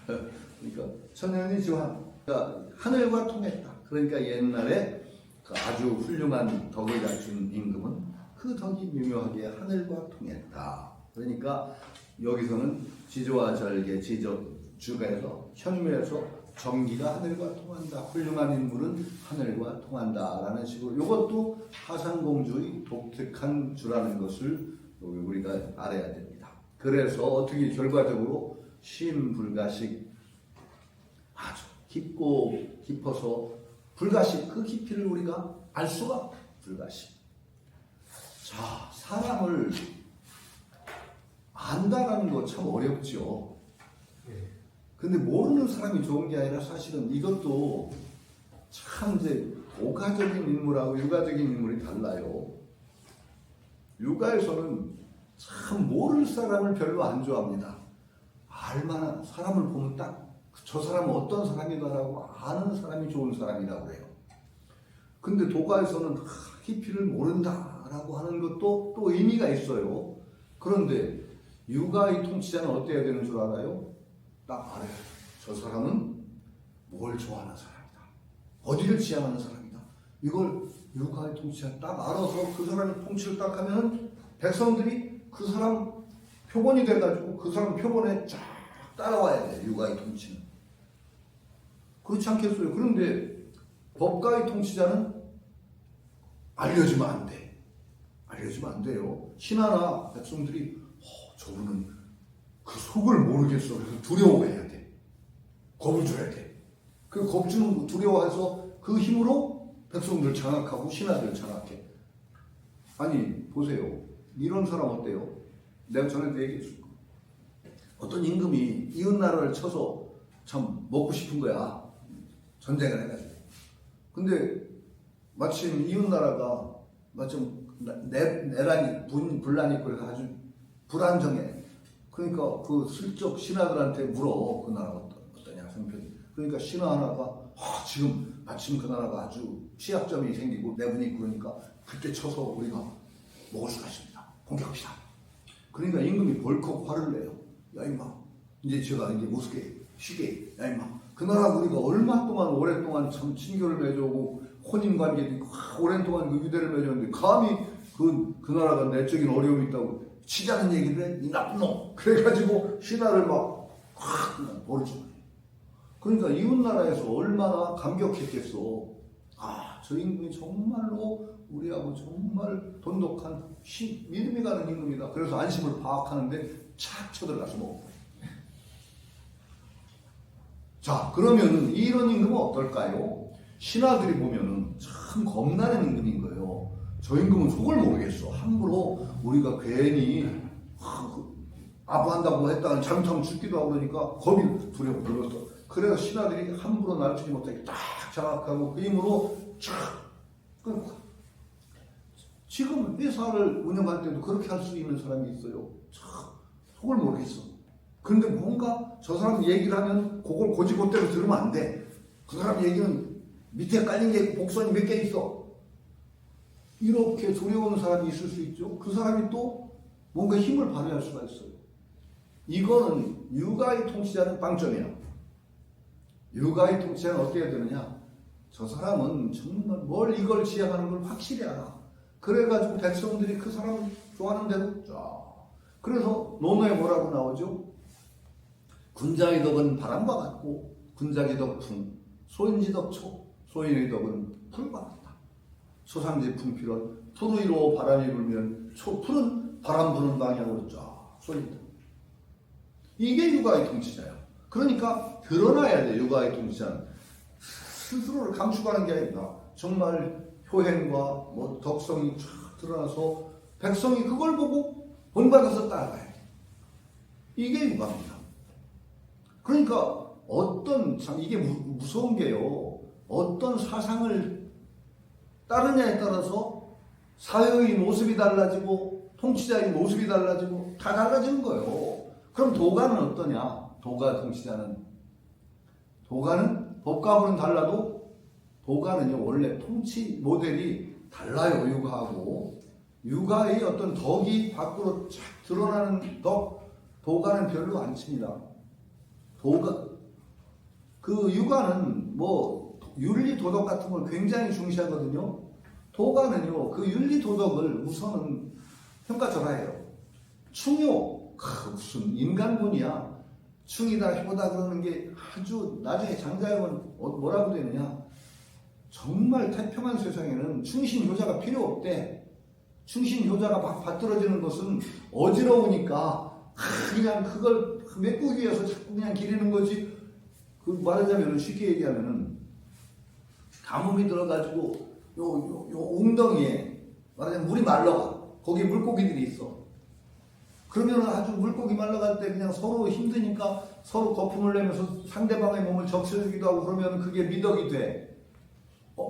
그러니까 천년이 지금 그러니까 하늘과 통했다. 그러니까 옛날에 그 아주 훌륭한 덕을 갖춘 임금은 그 덕이 미묘하게 하늘과 통했다. 그러니까 여기서는 지조와 절개, 주가에서 현묘에서 정기가 하늘과 통한다. 훌륭한 인물은 하늘과 통한다라는 식으로 이것도 하상공주의 독특한 주라는 것을 우리가 알아야 됩니다. 그래서 어떻게 결과적으로 심불가식 아주 깊어서 불가식 그 깊이를 우리가 알 수가 불가식. 자, 사람을 안다라는 거 참 어렵죠. 근데 모르는 사람이 좋은 게 아니라 사실은 이것도 참 이제 오가적인 인물하고 육아적인 인물이 달라요. 육아에서는 참 모를 사람을 별로 안 좋아합니다. 알만한 사람을 보면 딱 저 사람은 어떤 사람이다라고 아는 사람이 좋은 사람이라고 해요. 근데 도가에서는 깊이를 모른다라고 하는 것도 또 의미가 있어요. 그런데 육아의 통치자는 어때야 되는 줄 알아요? 딱 알아요. 저 사람은 뭘 좋아하는 사람이다. 어디를 지향하는 사람이다. 이걸 육아의 통치자 딱 알아서 그 사람의 통치를 딱 하면 백성들이 그 사람 표본이 돼가지고 그 사람 표본에 쫙 따라와야 돼요. 육아의 통치는. 그렇지 않겠어요? 그런데 법가의 통치자는 알려주면 안 돼. 알려주면 안 돼요. 신하나 백성들이 저분은 그 속을 모르겠어. 그래서 두려워해야 돼. 겁을 줘야 돼. 그 겁 주는 두려워해서 그 힘으로 백성들을 장악하고 신하들을 장악해. 아니 보세요. 이런 사람 어때요? 내가 전에도 얘기했을 거야. 어떤 임금이 이웃나라를 쳐서 참 먹고 싶은 거야. 전쟁을 해가지고. 근데 마침 이웃나라가 마침 내란이 분란이 있고 그래서 아주 불안정해. 그러니까 그 슬쩍 신하들한테 물어. 그 나라가 어떠냐 성편이. 그러니까 신하 하나가 지금 마침 그 나라가 아주 취약점이 생기고 내분이 있고 그러니까 그때 쳐서 우리가 먹을 수가 있습니다. 공격합시다. 그러니까 임금이 벌컥 화를 내요. 야 임마 이제 제가 이제 우습게 쉬게 야 임마 그 나라 우리가 얼마 동안 오랫동안 참 친교를 맺어오고 혼인관계도 있고 오랜동안 그 유대를 맺었는데 감히 그 나라가 내적인 어려움이 있다고 치자는 얘기를 해? 이 나쁜 놈. 그래가지고 신하를 막 확 버리죠. 그러니까 이웃나라에서 얼마나 감격했겠어. 저 임금이 정말로 우리하고 정말 돈독한 믿음이 가는 임금이다. 그래서 안심을 파악하는데 착 쳐들어가서 먹어. 자, 그러면 이런 임금은 어떨까요? 신하들이 보면은 참 겁나는 임금인 거예요. 저 임금은 속을 모르겠어. 함부로 우리가 괜히 아부한다고 했다가 잘못하면 죽기도 하고 그러니까 겁이 두려워 들었어. 그래서 신하들이 함부로 날치지 못하게 딱 장악하고 그 힘으로 쫙 끊고. 지금 회사를 운영할 때도 그렇게 할 수 있는 사람이 있어요. 참 속을 모르겠어. 그런데 뭔가 저 사람 얘기를 하면 그걸 고지고대로 들으면 안 돼. 그 사람 얘기는 밑에 깔린 게 복선이 몇 개 있어. 이렇게 두려운 사람이 있을 수 있죠. 그 사람이 또 뭔가 힘을 발휘할 수가 있어요. 이거는 육아의 통치자는 빵점이야. 육아의 통치자는 어떻게 해야 되느냐? 저 사람은 정말 뭘 이걸 지향하는 걸 확실히 알아. 그래가지고 백성들이 그 사람을 좋아하는 대로 쫙. 그래서 논어에 뭐라고 나오죠? 군자의 덕은 바람과 같고 군자의 덕풍, 소인지 덕초, 소인의 덕은 풀과 같다. 소상지 품필은 풀 위로 바람이 불면 풀은 바람 부는 방향으로 쫙 쏠린다. 이게 육아의 통치자야. 그러니까 드러나야 돼. 육아의 통치자는 스스로를 감추가는 게 아니라 정말 효행과 뭐 덕성이 쫙 드러나서 백성이 그걸 보고 본받아서 따라가야 돼. 이게 육아입니다. 그러니까 참 이게 무서운 게요. 어떤 사상을 따르냐에 따라서 사회의 모습이 달라지고 통치자의 모습이 달라지고 다 달라지는 거예요. 그럼 도가는 어떠냐? 도가 통치자는 법가하고는 달라도 도가는요 원래 통치 모델이 달라요. 육아하고 육아의 어떤 덕이 밖으로 쫙 드러나는 덕 도가는 별로 안 칩니다. 도가 그 육아는 뭐 윤리 도덕 같은 걸 굉장히 중시하거든요. 도가는요 그 윤리 도덕을 우선은 평가절하해요. 충효 무슨 인간군이야. 충이다 효다 그러는 게 아주 나중에 장자형은 뭐라고 되느냐. 정말 태평한 세상에는 충신효자가 필요 없대. 충신효자가 막 받들어지는 것은 어지러우니까 그냥 그걸 메꾸기 위해서 자꾸 그냥 기리는 거지. 그 말하자면 쉽게 얘기하면은 가뭄이 들어가지고 요 웅덩이에 말하자면 물이 말라가 거기에 물고기들이 있어. 그러면 아주 물고기 말라갈 때 그냥 서로 힘드니까 서로 거품을 내면서 상대방의 몸을 적셔주기도 하고 그러면 그게 미덕이 돼.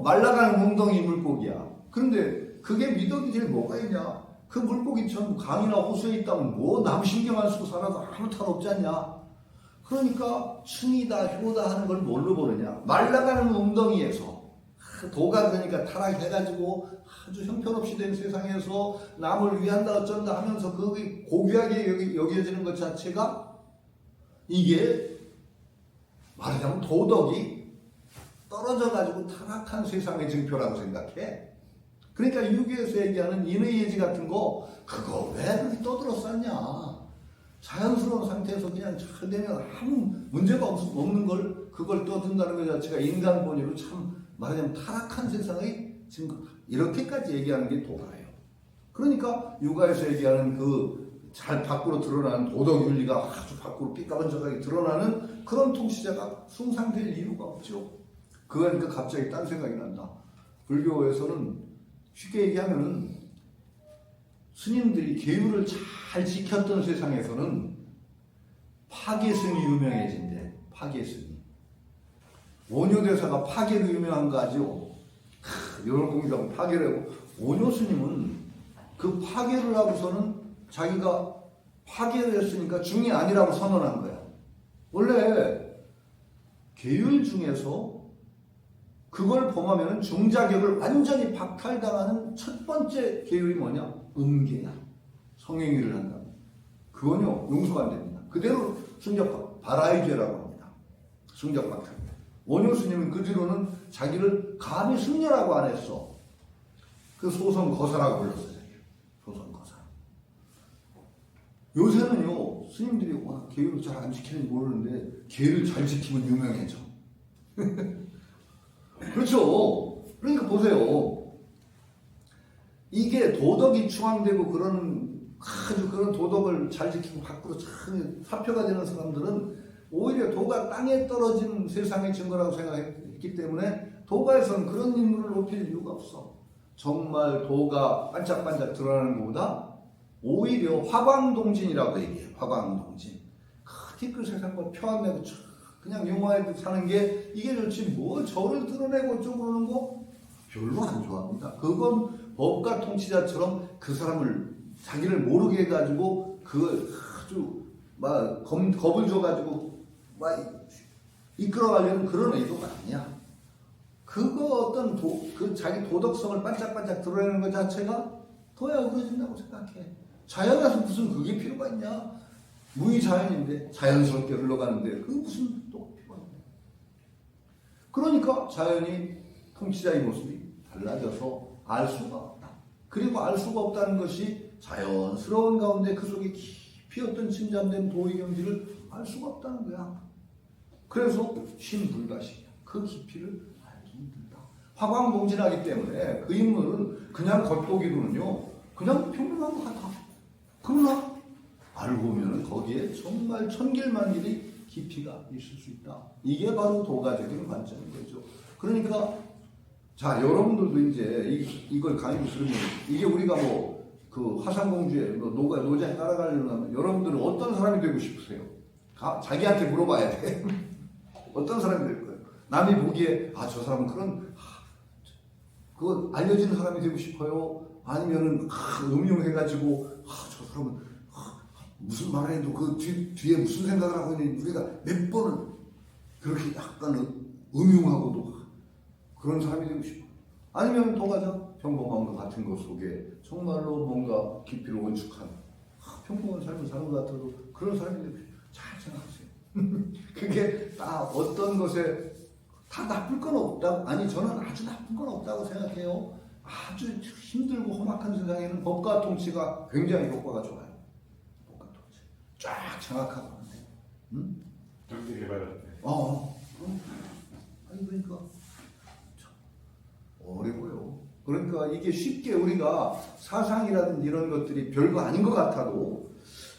말라가는 웅덩이 물고기야. 그런데 그게 미덕이 될 뭐가 있냐? 그 물고기처럼 강이나 호수에 있다면 뭐 남 신경 안 쓰고 살아도 아무 탈 없지 않냐? 그러니까 충이다 효다 하는 걸 뭘로 보느냐? 말라가는 웅덩이에서 도가 그러니까 타락해가지고 아주 형편없이 된 세상에서 남을 위한다 어쩐다 하면서 그게 고귀하게 여겨지는 것 자체가 이게 말하자면 도덕이 떨어져가지고 타락한 세상의 증표라고 생각해. 그러니까 유교에서 얘기하는 인의예지 같은 거 그거 왜 그렇게 떠들어 쌌냐. 자연스러운 상태에서 그냥 잘 되면 아무 문제가 없는 걸 그걸 떠든다는 것 자체가 인간 본의로 참 말하자면 타락한 세상의 증거. 이렇게까지 얘기하는 게 도가예요. 그러니까 육아에서 얘기하는 그 잘 밖으로 드러나는 도덕 윤리가 아주 밖으로 삐까번쩍하게 드러나는 그런 통치자가 숭상될 이유가 없죠. 그러니까 갑자기 딴 생각이 난다. 불교에서는 쉽게 얘기하면은 스님들이 계율을 잘 지켰던 세상에서는 파괴승이 유명해진대. 파괴승이. 원효대사가 파괴로 유명한 거 아죠? 이런 공부하고 파괴를 하고 원효스님은 그 파괴를 하고서는 자기가 파괴를 했으니까 중이 아니라고 선언한 거야. 원래 계율 중에서 그걸 범하면 중자격을 완전히 박탈당하는 첫 번째 계율이 뭐냐? 음계야. 성행위를 한다면. 그건요 용서가 안 됩니다. 그대로 순적 발아이죄라고 합니다. 순적 박탈. 원효 스님은 그 뒤로는 자기를 감히 승려라고 안 했어. 그 소선 거사라고 불렀어요. 소선 거사. 요새는요 스님들이 와 계율을 잘 안 지키는지 모르는데 계율을 잘 지키면 유명해져. 그렇죠. 그러니까 보세요. 이게 도덕이 추앙되고 그런 아주 그런 도덕을 잘 지키고 밖으로 참 사표가 되는 사람들은 오히려 도가 땅에 떨어진 세상의 증거라고 생각했기 때문에 도가에서는 그런 인물을 높일 이유가 없어. 정말 도가 반짝반짝 드러나는 것보다 오히려 화광동진이라고 얘기해요. 화광동진. 티끌 세상과 표 안 내고 그냥 영화에 사는 게 이게 좋지 뭐 저를 드러내고 어쩌고 그러는 거 별로 안 좋아합니다. 그건 법과 통치자처럼 그 사람을 자기를 모르게 해가지고 그걸 아주 막 겁을 줘가지고 막 이끌어가려는 그런 의도가 아니야. 그거 어떤 그 자기 도덕성을 반짝반짝 드러내는 것 자체가 도야 어그러진다고 생각해. 자연에서 무슨 그게 필요가 있냐? 무의자연인데 자연스럽게 흘러가는데 그 무슨 또 필요가 있냐? 그러니까 자연이 통치자의 모습이 달라져서 알 수가 없다. 그리고 알 수가 없다는 것이 자연스러운 가운데 그 속에 깊이 어떤 침잠된 도의 경지를 알 수가 없다는 거야. 그래서 신불가시야. 그 깊이를 알기 힘들다. 화광동진하기 때문에 그 인물은 그냥 겉보기로는요 그냥 평범한 것 같아. 그러나 알고 보면 거기에 정말 천길만길이 깊이가 있을 수 있다. 이게 바로 도가적인 관점인 거죠. 그러니까 자 여러분들도 이제 이걸 강의를 들으면 이게 우리가 뭐 그 화산공주의 노자에 따라가려면 여러분들은 어떤 사람이 되고 싶으세요? 자기한테 물어봐야 돼. 어떤 사람이 될 거예요? 남이 보기에 아 저 사람은 그거 알려지는 사람이 되고 싶어요? 아니면은 음흉해가지고 저 사람은 무슨 말을 해도 그 뒤에 무슨 생각을 하고 있는지 우리가 몇 번을 그렇게 약간 음흉하고도 그런 사람이 되고 싶어요? 아니면 도가적 평범한 것 같은 것 속에 정말로 뭔가 깊이를 원축한 평범한 삶을 사는 것 같아도 그런 사람이 되고 싶어요? 잘 생각하세요. 그게 다 어떤 것에 다 나쁠 건 없다고, 아니 저는 아주 나쁜 건 없다고 생각해요. 아주 힘들고 험악한 세상에는 법과 통치가 굉장히 효과가 좋아요. 법과 통치 쫙 장악하고 하는데, 응? 경제 개발할 때. 아니 그러니까 참 어려워요. 그러니까 이게 쉽게 우리가 사상이라든지 이런 것들이 별거 아닌 것 같아도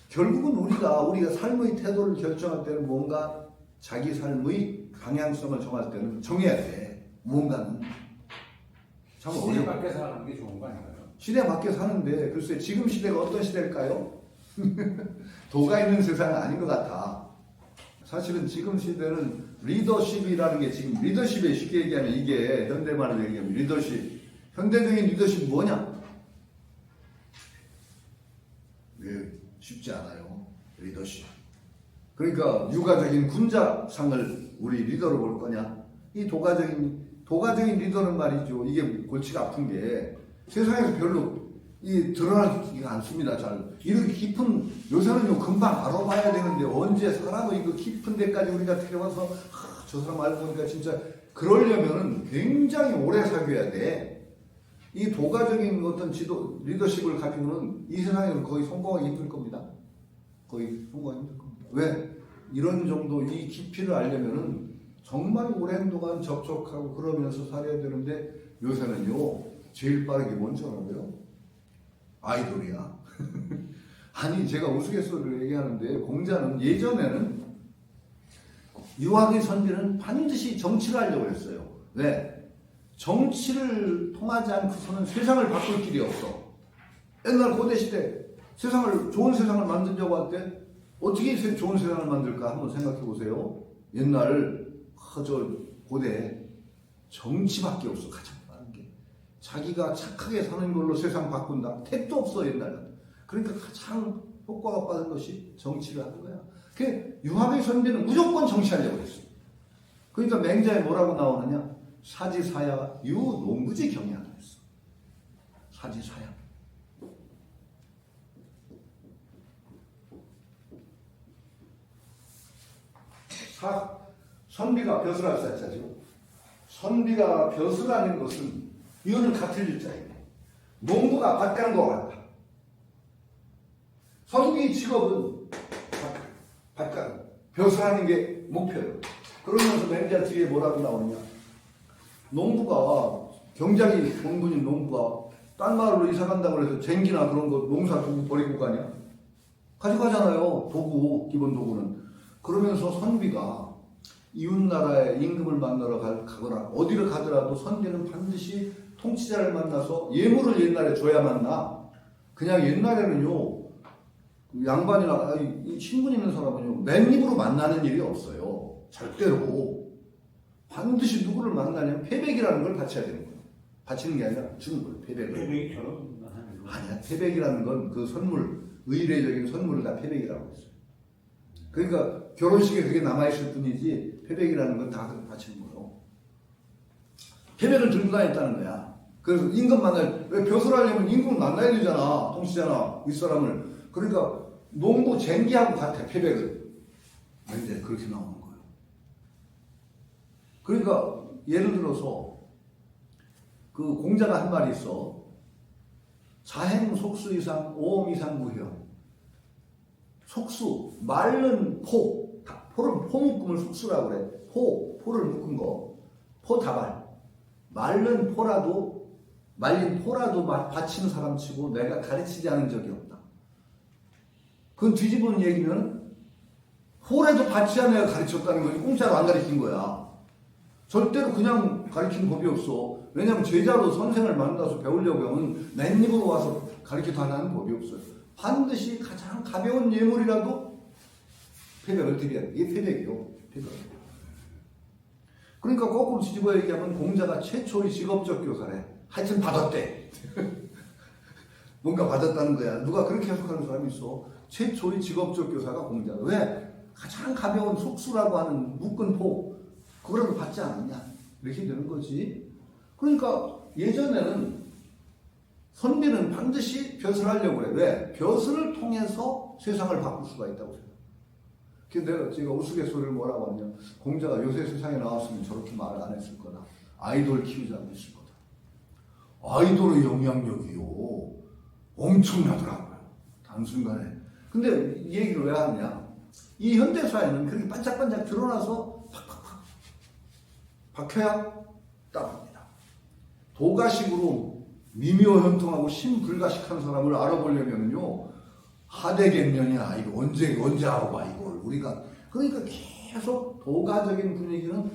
결국은 우리가 삶의 태도를 결정할 때는 뭔가 자기 삶의 방향성을 정할 때는 정해야 돼. 뭔가는 참 시대 어려워. 밖에 사는 게 좋은 거 아닌가요? 시대 밖에 사는데 글쎄 지금 시대가 어떤 시대일까요? 도가 있는 세상은 아닌 것 같아. 사실은 지금 시대는 리더십이라는 게 지금 리더십에 쉽게 얘기하면 이게 현대말로 얘기하면 리더십. 현대적인 리더십이 뭐냐? 네, 쉽지 않아요. 리더십. 그러니까 육아적인 군자상을 우리 리더로 볼 거냐? 이 도가적인 리더는 말이죠. 이게 골치가 아픈 게 세상에서 별로 드러나지가 않습니다. 잘 이렇게 깊은 요새는요 금방 알아봐야 되는데 언제 사람의 그 깊은 데까지 우리가 데려와서 저 사람 알고 보니까 진짜 그러려면은 굉장히 오래 사귀어야 돼. 이 도가적인 어떤 리더십을 가지고는 이 세상에서 거의 성공하기 힘들 겁니다. 거의 성공하기 힘들 겁니다. 왜? 이런 정도 이 깊이를 알려면은 정말 오랜 동안 접촉하고 그러면서 살아야 되는데 요새는요 제일 빠르게 뭔지 알아요? 아이돌이야. 아니 제가 우스갯소리를 얘기하는데 공자는 예전에는 유학의 선비는 반드시 정치를 하려고 했어요. 왜? 정치를 통하지 않고서는 세상을 바꿀 길이 없어. 옛날 고대시대 좋은 세상을 만들려고 할 때 어떻게 좋은 세상을 만들까 한번 생각해 보세요. 옛날 저 고대 정치밖에 없어. 가장 많은 게 자기가 착하게 사는 걸로 세상 바꾼다. 택도 없어 옛날은. 그러니까 가장 효과가 빠른 것이 정치를 하는 거야. 그 유학의 선비는 무조건 정치하려고 했어. 그러니까 맹자에 뭐라고 나오느냐? 사지사야 유농부지 경이하다 했어. 사지사야. 선비가 벼슬할 사자죠. 선비가 벼슬하는 것은 이거는 같은 일자예요. 농부가 밭 가는 거 같다. 선비 직업은 밭 가는 거. 벼슬하는 게 목표예요. 그러면서 맹자 뒤에 뭐라고 나오느냐? 농부가 경작이 공분인 농부가 딴 마을로 이사 간다고 해서 쟁기나 그런 거 농사 도구 버리고 가냐? 가져가잖아요. 도구, 기본 도구는. 그러면서 선비가 이웃나라의 임금을 만나러 가거나 어디를 가더라도 선비는 반드시 통치자를 만나서 예물을 옛날에 줘야만 나. 그냥 옛날에는요 양반이나 신분 있는 사람은요 맨입으로 만나는 일이 없어요. 절대로. 반드시 누구를 만나냐면 패백이라는 걸 바쳐야 되는 거예요. 바치는 게 아니라 주는 거예요. 패백을. 패백이 결혼만 하는 거 아니야. 패백이라는 건 그 선물, 의례적인 선물을 다 패백이라고 했어요. 그러니까 결혼식에 그게 남아있을 뿐이지 패백이라는 건 다 바치는 거예요. 패백을 들고 다녔다는 거야. 그래서 임금 왜 벼슬하려면 임금을 만나야 되잖아. 통치잖아. 윗사람을. 그러니까 농부 쟁기하고 같아. 패백을. 이제 그렇게 나오는 거예요. 그러니까 예를 들어서 그 공자가 한 말이 있어. 자행 속수 이상 오음 이상 무효. 속수 마른 포를 포 묶음을 속수라고 그래. 포를 묶은 거. 포 다발. 마른 포라도 말린 포라도 바치는 사람 치고 내가 가르치지 않은 적이 없다. 그건 뒤집은 얘기면 포라도 바치지 않아 내가 가르쳤다는 거지. 공짜로 안 가르친 거야. 절대로 그냥 가르치는 법이 없어. 왜냐하면 제자로 선생을 만나서 배우려고 하면 맨입으로 와서 가르쳐 달라는 법이 없어요. 반드시 가장 가벼운 예물이라도 패백을 드려야 돼. 이게 패백이요. 패백. 그러니까 거꾸로 뒤집어 얘기하면 공자가 최초의 직업적 교사래. 하여튼 받았대. 뭔가 받았다는 거야. 누가 그렇게 해석하는 사람이 있어. 최초의 직업적 교사가 공자다. 왜? 가장 가벼운 속수라고 하는 묶은 포. 그거라도 받지 않았냐. 이렇게 되는 거지. 그러니까 예전에는 선비는 반드시 벼슬하려고 그래. 왜? 벼슬을 통해서 세상을 바꿀 수가 있다고 생각해. 내가 제가 우스갯소리를 뭐라고 하냐. 공자가 요새 세상에 나왔으면 저렇게 말을 안 했을 거다. 아이돌 키우자고 했을 거다. 아이돌의 영향력이요. 엄청나더라고요. 단순간에. 근데 이 얘기를 왜 하냐. 이 현대사회는 그렇게 반짝반짝 드러나서 팍팍팍 박혀야 따릅니다. 도가식으로 미묘현통하고 신불가식한 사람을 알아보려면요. 하대갱년이야. 이거 언제 하고 봐, 이걸. 우리가. 그러니까 계속 도가적인 분위기는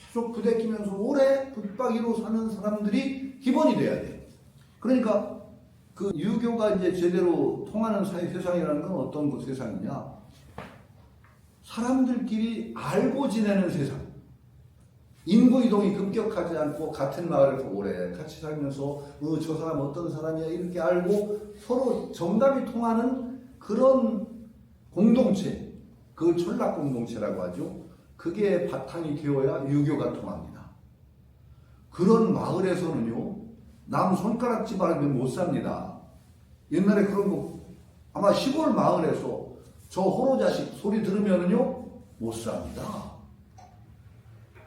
계속 부대끼면서 오래 붙박이로 사는 사람들이 기본이 돼야 돼. 그러니까 그 유교가 이제 제대로 통하는 세상이라는 건 어떤 그 세상이냐. 사람들끼리 알고 지내는 세상. 인구이동이 급격하지 않고 같은 마을에서 오래 같이 살면서 저 사람 어떤 사람이야 이렇게 알고 서로 정답이 통하는 그런 공동체, 그걸 철학 공동체라고 하죠. 그게 바탕이 되어야 유교가 통합니다. 그런 마을에서는요, 남 손가락질 바르면 못 삽니다. 옛날에 그런 거 아마 시골 마을에서 저 호로자식 소리 들으면은요 못 삽니다.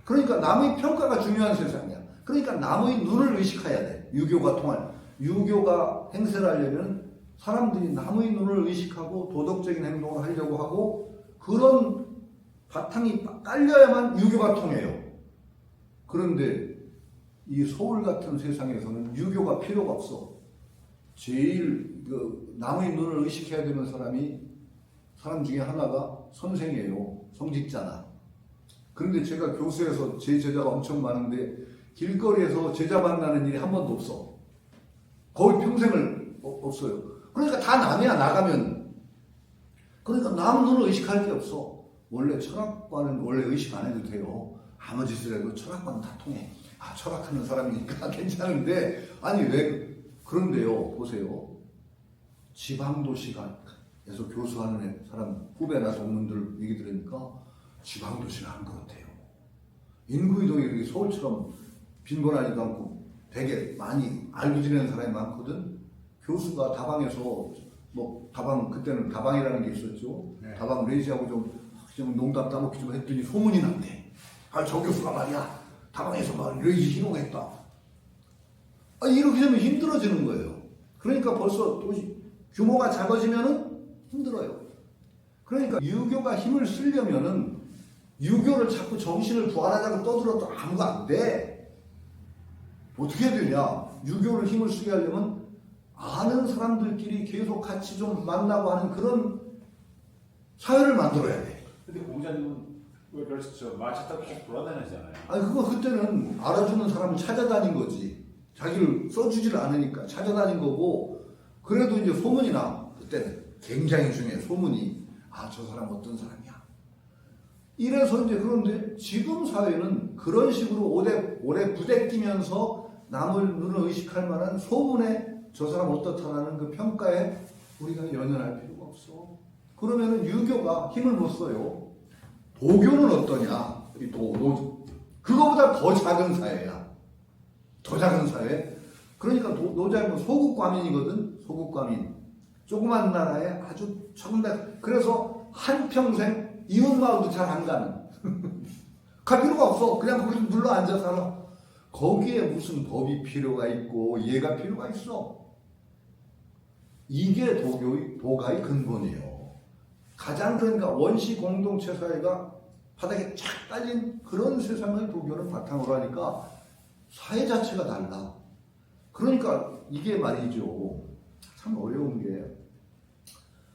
그러니까 남의 평가가 중요한 세상이야. 그러니까 남의 눈을 의식해야 돼. 유교가 통할. 유교가 행세를 하려면 사람들이 남의 눈을 의식하고 도덕적인 행동을 하려고 하고 그런 바탕이 깔려야만 유교가 통해요. 그런데 이 서울 같은 세상에서는 유교가 필요가 없어. 제일 남의 눈을 의식해야 되는 사람 중에 하나가 선생이에요. 성직자나. 그런데 제가 교수에서 제 제자가 엄청 많은데 길거리에서 제자 만나는 일이 한 번도 없어. 거의 평생을 없어요. 그러니까 다 남이야, 나가면. 그러니까 남 눈을 의식할 게 없어. 원래 철학과는 원래 의식 안 해도 돼요. 아무 짓을 해도 철학과는 다 통해. 철학하는 사람이니까 괜찮은데 아니 왜 그런데요. 보세요. 지방도시에서 교수하는 사람 후배나 동문들 얘기 들으니까 지방도시는 안 그렇대요. 인구이동이 서울처럼 빈곤하지도 않고 되게 많이 알고 지내는 사람이 많거든. 교수가 다방에서 그때는 다방이라는 게 있었죠. 네. 다방 레지하고 좀 농담 따먹기 좀 했더니 소문이 났대. 저 교수가 말이야 다방에서 막 레지 희롱했다. 이렇게 되면 힘들어지는 거예요. 그러니까 벌써 도시 규모가 작아지면은 힘들어요. 그러니까 유교가 힘을 쓰려면은 유교를 자꾸 정신을 부활하자고 떠들어도 아무도 안 돼. 어떻게 해야 되냐? 유교를 힘을 쓰게 하려면 아는 사람들끼리 계속 같이 좀 만나고 하는 그런 사회를 만들어야 돼. 근데 공자님은 왜 그러시죠? 마차 타고 계속 돌아다니잖아요. 그때는 알아주는 사람을 찾아다닌 거지. 자기를 써주질 않으니까 찾아다닌 거고, 그래도 이제 소문이 나. 그때는 굉장히 중요해, 소문이. 저 사람 어떤 사람이야. 이래서 이제 그런데 지금 사회는 그런 식으로 오래 부대끼면서 남을 눈을 의식할 만한 소문에 저 사람 어떻다라는 그 평가에 우리가 연연할 필요가 없어. 그러면은 유교가 힘을 못 써요. 도교는 어떠냐? 그거보다 더 작은 사회야. 더 작은 사회. 그러니까 노자는 소국과민이거든. 소국과민. 조그만 나라에 아주 정말 그래서 한평생 이웃마을도 잘 안 가는. 갈 필요가 없어. 그냥 거기 눌러 앉아 살아. 거기에 무슨 법이 필요가 있고 예가 필요가 있어. 이게 도가의 근본이에요. 가장 그러니까 원시 공동체 사회가 바닥에 착 깔린 그런 세상을 도교는 바탕으로 하니까 사회 자체가 달라. 그러니까 이게 말이죠. 참 어려운 게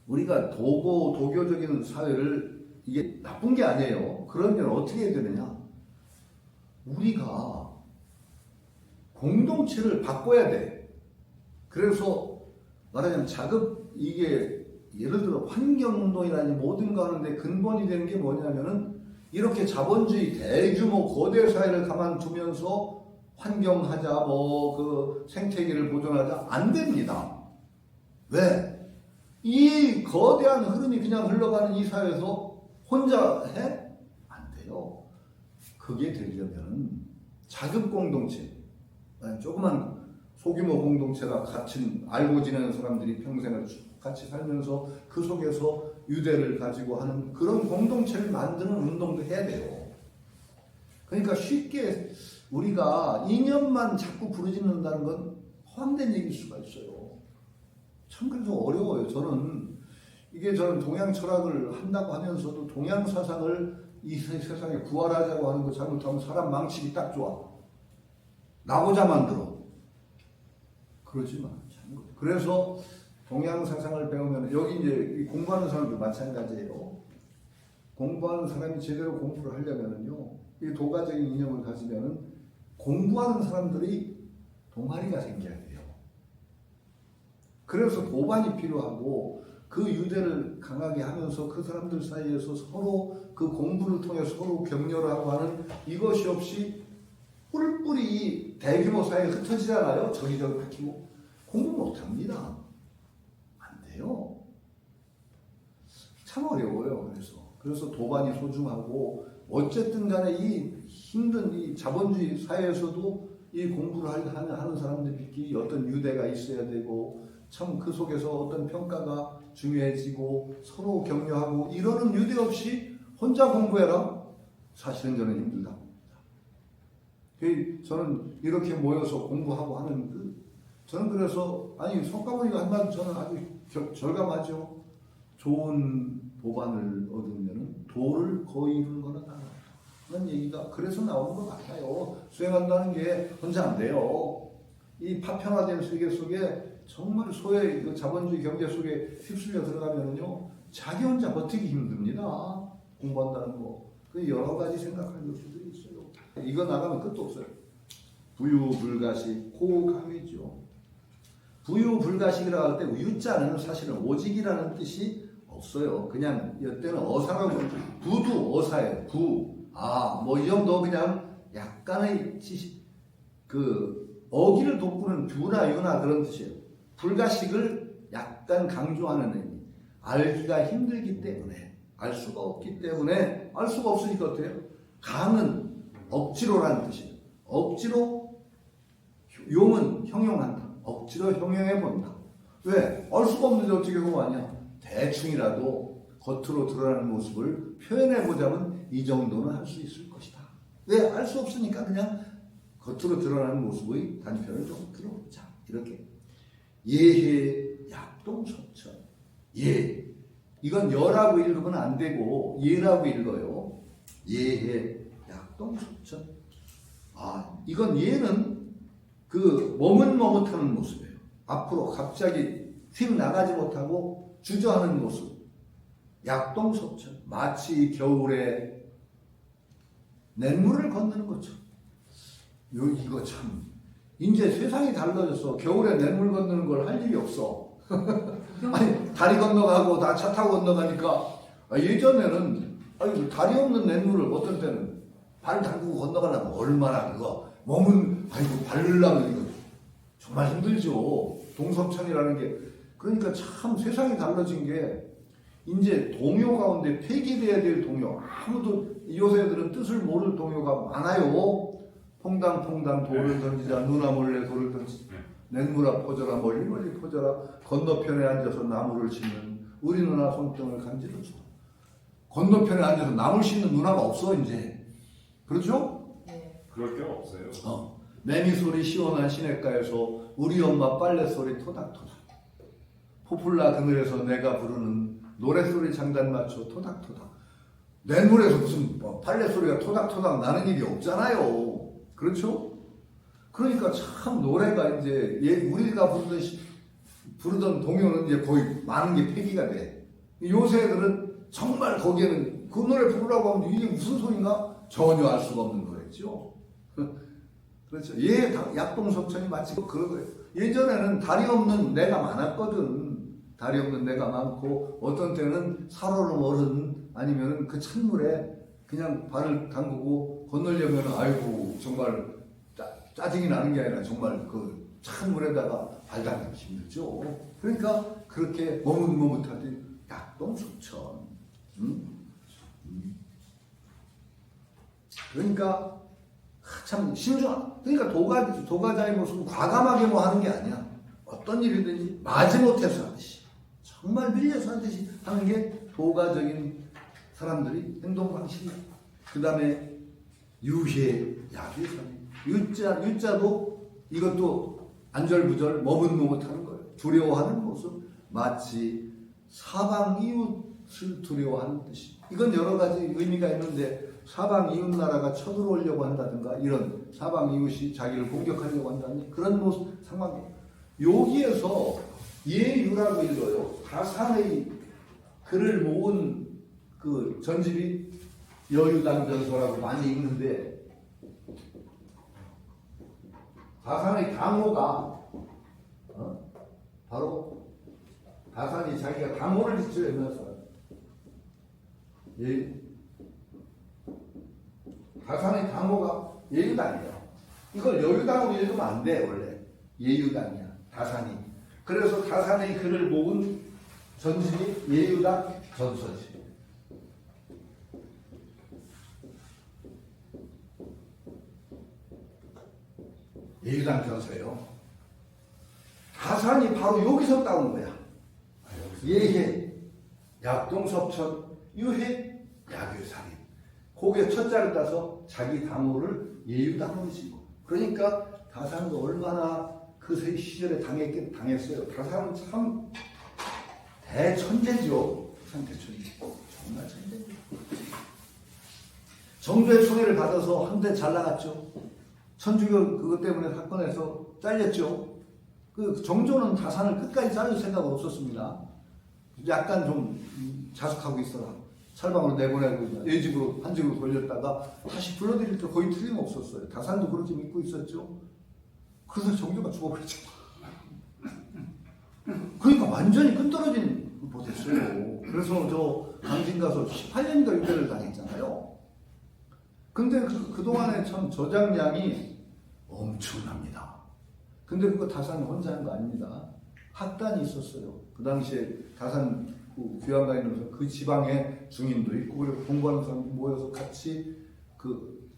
우리가 도교적인 사회를 이게 나쁜 게 아니에요. 그러면 어떻게 해야 되느냐? 우리가 공동체를 바꿔야 돼. 그래서 말하자면 이게 예를 들어 환경운동이라든지 모든 거 하는데 근본이 되는 게 뭐냐면은 이렇게 자본주의 대규모 거대 사회를 가만두면서 환경하자, 그 생태계를 보존하자 안 됩니다. 왜? 이 거대한 흐름이 그냥 흘러가는 이 사회에서 혼자 해? 안 돼요. 그게 되려면 자급 공동체, 조그만 소규모 공동체가 같이 알고 지내는 사람들이 평생을 같이 살면서 그 속에서 유대를 가지고 하는 그런 공동체를 만드는 운동도 해야 돼요. 그러니까 쉽게 우리가 이념만 자꾸 부르짖는다는 건 허황된 얘기일 수가 있어요. 참 그래서 어려워요. 저는 동양 철학을 한다고 하면서도 동양 사상을 이 세상에 부활하자고 하는 거 잘못하면 사람 망치기 딱 좋아. 나고자 만들어. 그러지 마. 그래서 동양 사상을 배우면 여기 이제 공부하는 사람도 마찬가지예요. 공부하는 사람이 제대로 공부를 하려면은요, 이 도가적인 이념을 가지면은 공부하는 사람들이 동아리가 생겨야 돼요. 그래서 도반이 필요하고 그 유대를 강하게 하면서 그 사람들 사이에서 서로 그 공부를 통해 서로 격려를 하고 하는 이것이 없이 뿔뿔이 대규모 사회에 흩어지잖아요. 저기저기 박히고 공부 못합니다. 안 돼요. 참 어려워요. 그래서 도반이 소중하고 어쨌든 간에 이 힘든 이 자본주의 사회에서도 이 공부를 하는 사람들끼리 어떤 유대가 있어야 되고 참 그 속에서 어떤 평가가 중요해지고 서로 격려하고 이러는 유대 없이 혼자 공부해라? 사실은 저는 힘들다고 봅니다. 저는 이렇게 모여서 공부하고 하는 저는 그래서 성가모니가 한 말 저는 아주 절감하죠. 좋은 도반을 얻으면 도를 거의 이루는 거는 아니다. 그런 얘기가 그래서 나오는 것 같아요. 수행한다는 게 혼자 안 돼요. 이 파편화된 세계 속에 정말 소외 자본주의 경제 속에 휩쓸려 들어가면은요 자기 혼자 버티기 힘듭니다. 공부한다는 거. 그 여러 가지 생각할 요소들이 있어요. 이거 나가면 끝도 없어요. 부유불가식 호강이죠. 부유불가식이라고 할 때 유자는 사실은 오직이라는 뜻이 없어요. 그냥 이때는 어사라고 부도 어사예요. 뭐 이 정도 그냥 약간의 어기를 돋구는 뷰나 유나 그런 뜻이에요. 불가식을 약간 강조하는 의미. 알기가 힘들기 때문에, 알 수가 없기 때문에, 알 수가 없으니까 어때요? 강은 억지로라는 뜻이에요. 억지로, 용은 형용한다. 억지로 형용해 본다. 왜? 알 수가 없는데 어떻게 그거 아니야? 대충이라도 겉으로 드러나는 모습을 표현해 보자면 이 정도는 할 수 있을 것이다. 왜? 알 수 없으니까 그냥 겉으로 드러나는 모습의 단편을 좀 들어보자. 이렇게. 예해 약동서천. 예. 이건 여라고 읽으면 안 되고 예라고 읽어요. 예해 약동서천. 이건 예는 머뭇머뭇하는 모습이에요. 앞으로 갑자기 휙 나가지 못하고 주저하는 모습. 약동서천. 마치 겨울에 냇물을 건너는 것처럼. 이거 참. 이제 세상이 달라져서 겨울에 냇물 건너는 걸 할 일이 없어. 다리 건너가고 다 차 타고 건너가니까 예전에는 다리 없는 냇물을 어떤 때는 발 담그고 건너가려면 얼마나 몸은 밟으려면 이거 정말 힘들죠. 동섭천이라는 게. 그러니까 참 세상이 달라진 게 이제 동요 가운데 폐기돼야 될 동요. 아무도 요새들은 뜻을 모를 동요가 많아요. 퐁당퐁당 돌을 던지자 누나 몰래 돌을 던지자 냇물아 퍼져라 멀리 멀리 퍼져라 건너편에 앉아서 나무를 심는 우리 누나 손등을 간지러줘. 건너편에 앉아서 나무를 심는 누나가 없어 이제. 그렇죠? 네. 그럴 게 없어요. 매미 소리 시원한 시냇가에서 우리 엄마 빨래 소리 토닥토닥. 포플라 그늘에서 내가 부르는 노래소리 장단 맞춰 토닥토닥. 냇물에서 무슨 빨래 소리가 토닥토닥 나는 일이 없잖아요. 그렇죠? 그러니까 참 노래가 이제 우리가 부르던 동요는 이제 거의 많은 게 폐기가 돼. 요새 애들은 정말 거기에는 그 노래 부르라고 하면 이게 무슨 소리인가? 전혀 알 수가 없는 노래죠. 그렇죠. 약동석천이 마치 그런 거예요. 예전에는 다리 없는 내가 많았거든. 다리 없는 내가 많고 어떤 때는 살얼음 어른 아니면 그 찬물에 그냥 발을 담그고 건너려면 아이고 정말 짜증이 나는 게 아니라 정말 그 찬물에다가 발 담그기 힘들죠. 그러니까 그렇게 머뭇머뭇할 때 약동석천. 그러니까 참 신중한. 그러니까 도가자의 모습은 과감하게 하는 게 아니야. 어떤 일이든지 마지못해서 하듯이 정말 밀려서 하듯이 하는 게 도가적인 사람들이 행동 방식이. 그 다음에 유해, 야귀 사람. 유자도 이것도 안절부절 머뭇머뭇하는 거예요. 두려워하는 모습. 마치 사방 이웃을 두려워하는 뜻이. 이건 여러 가지 의미가 있는데 사방 이웃 나라가 쳐들어오려고 한다든가 이런 사방 이웃이 자기를 공격하려고 한다는 그런 모습 상황이에요. 여기에서 예유라고 읽어요. 다산의 글을 모은 그 전집이 여유당전서라고 많이 읽는데 다산의 강호가 바로 다산이 자기가 강호를 지쳐 있면서 다산의 강호가 예유당이에요. 이걸 여유당으로 읽으면 안 돼. 원래 예유당이야. 다산이. 그래서 다산의 글을 모은 전집이 예유당 전서지. 예유당 전서예요. 다산이 바로 여기서 따온 거야. 예해, 약동섭천, 유해, 야교살인. 거기에 첫자를 따서 자기 당호를 예유당으로 지고. 그러니까 다산도 얼마나 그 시절에 당했어요. 다산은 참 대천재죠. 참 대천재. 정말 천재죠. 정조의 총애를 받아서 한때 잘 나갔죠. 천주교 그것 때문에 사건에서 잘렸죠. 그 정조는 다산을 끝까지 자를 생각은 없었습니다. 약간 좀 자숙하고 있어라. 철방으로 내보내고 예집으로 한직으로 돌렸다가 다시 불러들일 때 거의 틀림없었어요. 다산도 그렇게 믿고 있었죠. 그래서 정조가 죽어버렸죠. 그러니까 완전히 끈떨어진 못했어요. 그래서 저 강진 가서 18년인가 유배를 당했잖아요. 근데 그동안에 참 저장량이 엄청납니다. 근데 그거 다산 혼자 한 거 아닙니다. 학단이 있었어요. 그 당시에 다산 귀환가 있는 그 지방에 중인도 있고 그리고 공부하는 사람이 모여서 같이 그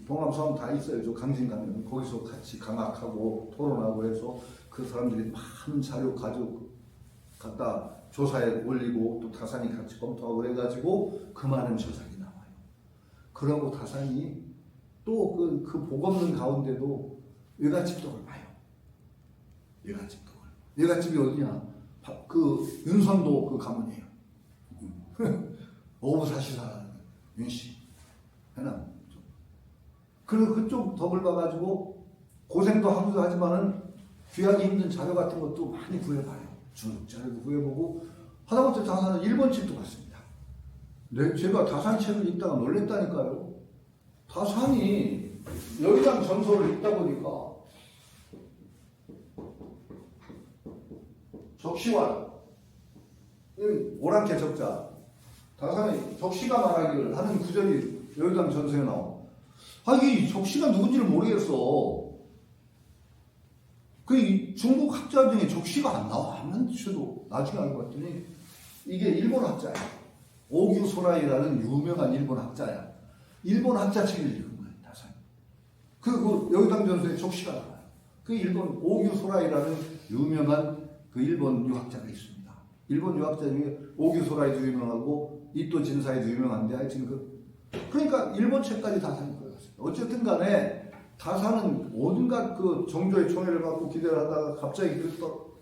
동암사원 다 있어요. 저 강진 가면 거기서 같이 강학하고 토론하고 해서 그 사람들이 많은 자료 갖다 조사에 올리고 또 다산이 같이 검토하고 그래가지고 그 많은 저작이 나와요. 그러고 다산이 또 그 복 없는 가운데도 외갓집독을 봐요. 외갓집독을. 외갓집이 어디냐? 그 윤선도 그 가문이에요. 오부사시사 윤씨. 해남. 그리고 그쪽 덕을 봐가지고 고생도 하지만은 귀하기 힘든 자료 같은 것도 많이 구해봐요. 중국 자료도 구해보고 하다못해 다산은 일본 책도 봤습니다. 네, 제가 다산 책을 읽다가 놀랬다니까요. 다산이 여기랑 전서를 읽다 보니까 적시환 오랑캐 적자 다산의 적시가 말하기를 하는 구절이 여기랑 전서에 나와. 이 적시가 누군지를 모르겠어. 그 중국 학자 중에 적시가 안 나와. 아무튼 저도 나중에 알고 봤더니 이게 일본 학자야. 오규소라이라는 유명한 일본 학자야. 일본 학자 책을 읽은 거예요. 다산. 그 여기당 전서에 적시가 나와요. 그 일본 오규소라이라는 유명한 그 일본 유학자가 있습니다. 일본 유학자 중에 오규소라이도 유명하고 이토 진사이도 유명한데 하여튼 그러니까 일본 책까지 다산이 걸렸어요. 어쨌든 간에 다산은 온갖 그 정조의 총애를 받고 기대를 하다가 갑자기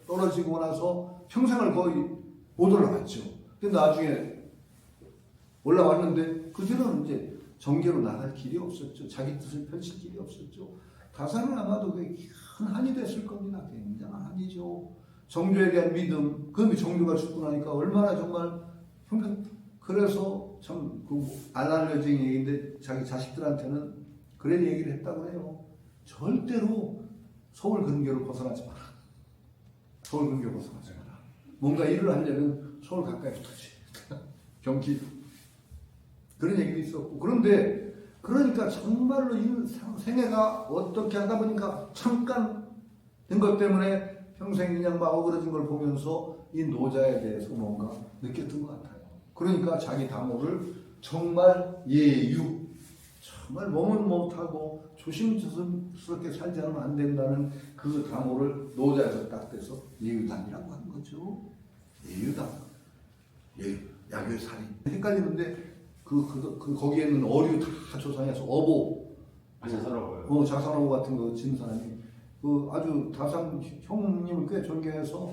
떨어지고 나서 평생을 거의 못 올라갔죠. 근데 나중에 올라왔는데 그 뒤로는 이제 정계로 나갈 길이 없었죠. 자기 뜻을 펼칠 길이 없었죠. 다산은 아마도 큰 한이 됐을 겁니다. 굉장한 한이죠. 정조에 대한 믿음, 그 정조가 죽고 나니까 얼마나 정말 그래서 참 안 알려진 얘기인데 자기 자식들한테는 그런 얘기를 했다고 해요. 절대로 서울 근교로 벗어나지 마라. 서울 근교로 벗어나지 마라. 뭔가 일을 하려면 서울 가까이 붙어지. 경기. 그런 얘기도 있었고. 그런데 그러니까 정말로 이 생애가 어떻게 하다 보니까 잠깐 된 것 때문에 평생 그냥 막 어그러진 걸 보면서 이 노자에 대해서 뭔가 느꼈던 것 같아요. 그러니까 자기 당호를 정말 예유, 정말 몸은 못하고 조심스럽게 살지 않으면 안 된다는 그 당호를 노자에서 딱 떼서 예유당이라고 하는 거죠. 예유당. 야교의 살인. 헷갈리는데 거기에는 어류 다 조상해서 어보, 자산어보 같은 거 진 사람이 아주 다산 형님을 꽤 존경해서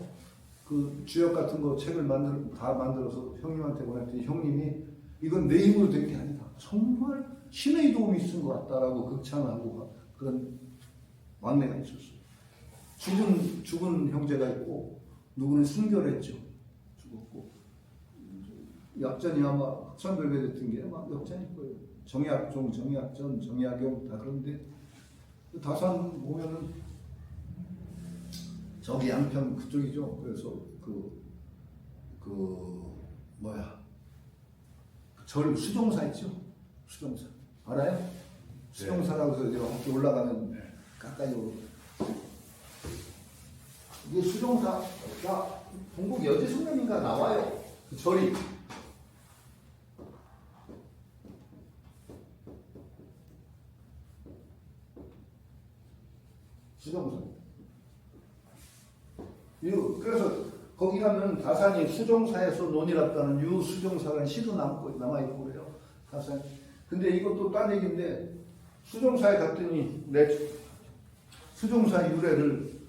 그 주역 같은 거 책을 만들어서 형님한테 보냈더니 형님이 이건 내 힘으로 된 게 아니다. 정말 신의 도움이 있은 것 같다라고 극찬하고 그런 왕래가 있었어요. 죽은 형제가 있고 누구는 순결했죠. 죽었고 약전이 아마 흑산별배됐던 게 아마 역전일 거예요. 정약종, 정약전, 정약용 다 그런데 다산 보면은 저기 양평 그쪽이죠. 그래서 절 수종사 있죠. 수종사 알아요? 수종사라고 해서 제가 함께 올라가면 가까이로 이게 수종사가 동국 여지숭례인가 나와요. 그 절이 수종사. 그래서 거기 가면 다산이 수종사에서 논이랐다는 유수종사라는 시도 남아있고 그래요. 다산. 근데 이것도 딴 얘기인데 수종사에 갔더니 내 수종사 유래를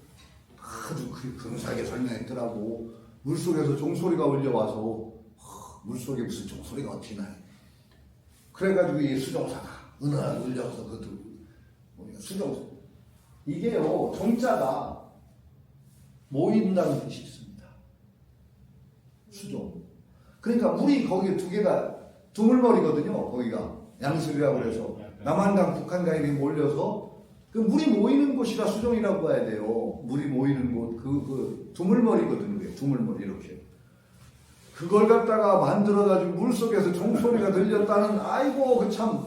아주 근사하게 설명했더라고. 물속에서 종소리가 울려와서 물속에 무슨 종소리가 어떻게 나요. 그래가지고 이 수종사가 은은하게 울려서 그것도 수종사. 이게요 종자가 모인다는 뜻이 있습니다. 수종. 그러니까 물이 거기 두 개가 두물머리거든요. 거기가 양수리라고 해서 남한강, 북한강이 이렇게 몰려서 그 물이 모이는 곳이라 수종이라고 봐야 돼요. 물이 모이는 곳, 그 두물머리거든요. 두물머리 이렇게. 그걸 갖다가 만들어가지고 물 속에서 종소리가 들렸다는 아이고 그 참.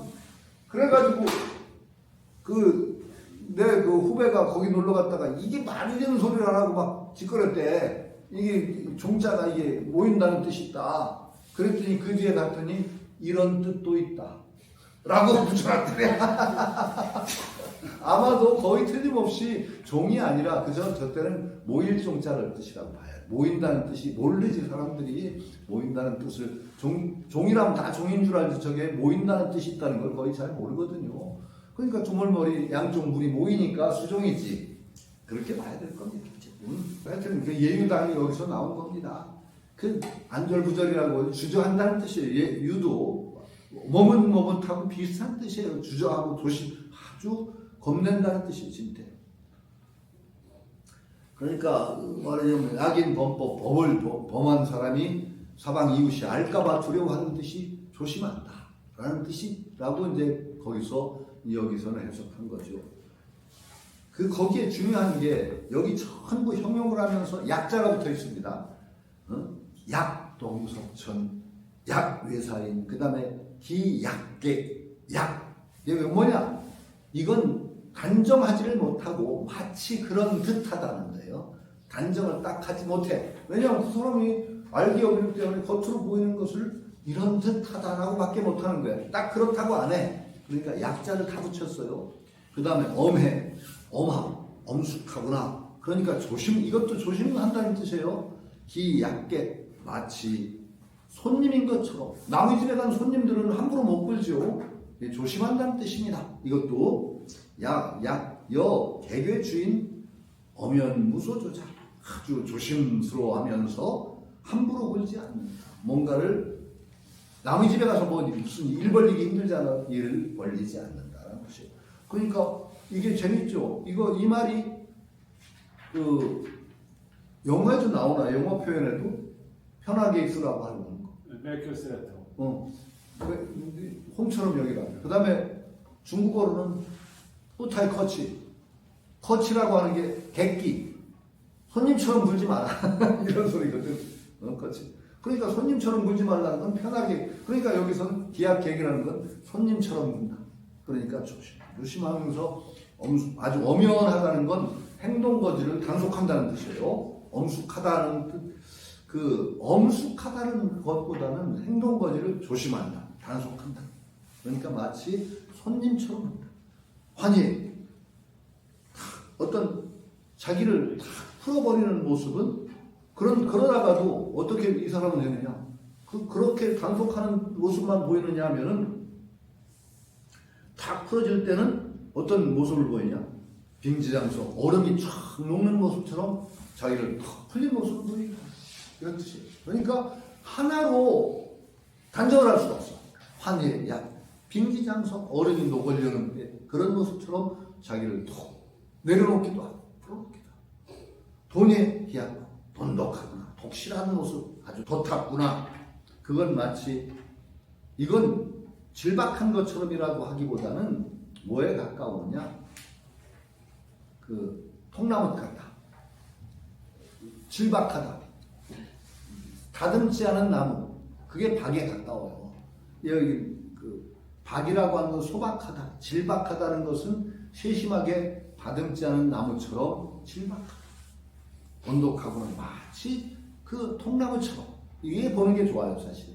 그래가지고 내 후배가 거기 놀러 갔다가 이게 말이 되는 소리를 안 하고 막 짓거렸대. 이게 종자가 이게 모인다는 뜻이 있다. 그랬더니 그 뒤에 갔더니 이런 뜻도 있다. 라고 붙여놨더래. 아마도 거의 틀림없이 종이 아니라 저 때는 모일 종자를 뜻이라고 봐요. 모인다는 뜻이 모르지 사람들이 모인다는 뜻을 종이라면 다 종인 줄 알지 저게 모인다는 뜻이 있다는 걸 거의 잘 모르거든요. 그러니까 두물머리 양쪽 물이 모이니까 수종이지. 그렇게 봐야 될 겁니다. 하여튼 그 예유당이 여기서 나온 겁니다. 그 안절부절이라고 주저한다는 뜻이에요. 유도 머뭇머뭇하고 비슷한 뜻이에요. 주저하고 아주 겁낸다는 뜻이에요. 진짜. 그러니까 말하자면 악인 범법 법을 범한 사람이 사방 이웃이 알까봐 두려워하는 뜻이 조심한다 라는 뜻이라고 이제 여기서는 해석한 거죠. 거기에 중요한 게 여기 전부 형용을 하면서 약자가 붙어 있습니다. 약동석천, 약외사인, 그 다음에 기약객, 이게 뭐냐? 이건 단정하지를 못하고 마치 그런 듯하다는 거예요. 단정을 딱 하지 못해. 왜냐하면 그 사람이 알기 어렵기 때문에 겉으로 보이는 것을 이런 듯하다라고 밖에 못하는 거야. 딱 그렇다고 안 해. 그러니까 약자를 다 붙였어요. 그 다음에 엄해, 엄함, 엄숙하구나. 그러니까 이것도 조심한다는 뜻이에요. 기약객, 마치 손님인 것처럼. 남의 집에 간 손님들은 함부로 못 굴죠. 조심한다는 뜻입니다. 이것도 개교의 주인 엄연무소조차 아주 조심스러워하면서 함부로 굴지 않는다. 뭔가를 남의 집에 가서 무슨 일 벌리기 힘들잖아. 일을 벌리지 않는다라는 것이에요. 그러니까 이게 재밌죠. 이 말이 영화에도 나오나 영화 표현에도 편하게 있으라고 하는 거. 홈처럼 여기라. 그 다음에 중국어로는 뿌타이 커치라고 하는 게 객기. 손님처럼 굴지 마라. 이런 소리거든. 커치. 그러니까 손님처럼 굴지 말라는 건 편하게. 그러니까 여기서는 기약객이라는 건 손님처럼 굴다. 그러니까 조심하면서 아주 엄연하다는 건 행동거지를 단속한다는 뜻이에요. 엄숙하다는 뜻. 엄숙하다는 것보다는 행동거지를 조심한다. 단속한다. 그러니까 마치 손님처럼 한다. 환희. 어떤 자기를 다 풀어버리는 모습은 그러다가도 어떻게 이 사람은 되느냐? 그렇게 단속하는 모습만 보이느냐 하면은 탁 풀어질 때는 어떤 모습을 보이냐? 빙지장소, 얼음이 쫙 녹는 모습처럼 자기를 탁 풀린 모습을 보이는 이런 뜻이에요. 그러니까 하나로 단정을 할 수가 없어. 환희, 빙지장소, 얼음이 녹으려는 그런 모습처럼 자기를 툭 내려놓기도 하고 풀어놓기도 하고 돈에 희한하고 돈독하구나, 독실한 모습, 아주 도탔구나. 그건 마치 이건 질박한 것처럼이라고 하기보다는 뭐에 가까우냐? 그 통나무 같다. 질박하다. 다듬지 않은 나무. 그게 박에 가까워요. 여기 그 박이라고 하는 건 소박하다. 질박하다는 것은 세심하게 다듬지 않은 나무처럼 질박하다. 온독하고는 마치 그 통나무처럼. 이게 보는 게 좋아요, 사실은.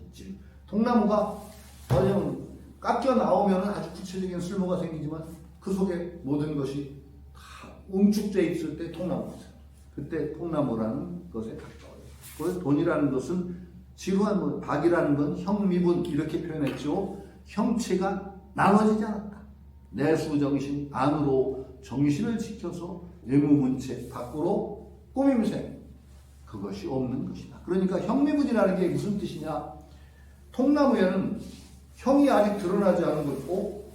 통나무가 어쩌면 깎여 나오면 아주 구체적인 쓸모가 생기지만 그 속에 모든 것이 다 응축되어 있을 때 통나무죠. 그때 통나무라는 것에 가까워요. 그래서 돈이라는 것은 지루한 박이라는 건 형미분 이렇게 표현했죠. 형체가 나눠지지 않았다. 내수 정신 안으로 정신을 지켜서 외무문체 밖으로 꾸밈새 그것이 없는 것이다. 그러니까 형미분이라는 게 무슨 뜻이냐? 통나무에는 형이 아직 드러나지 않은 거고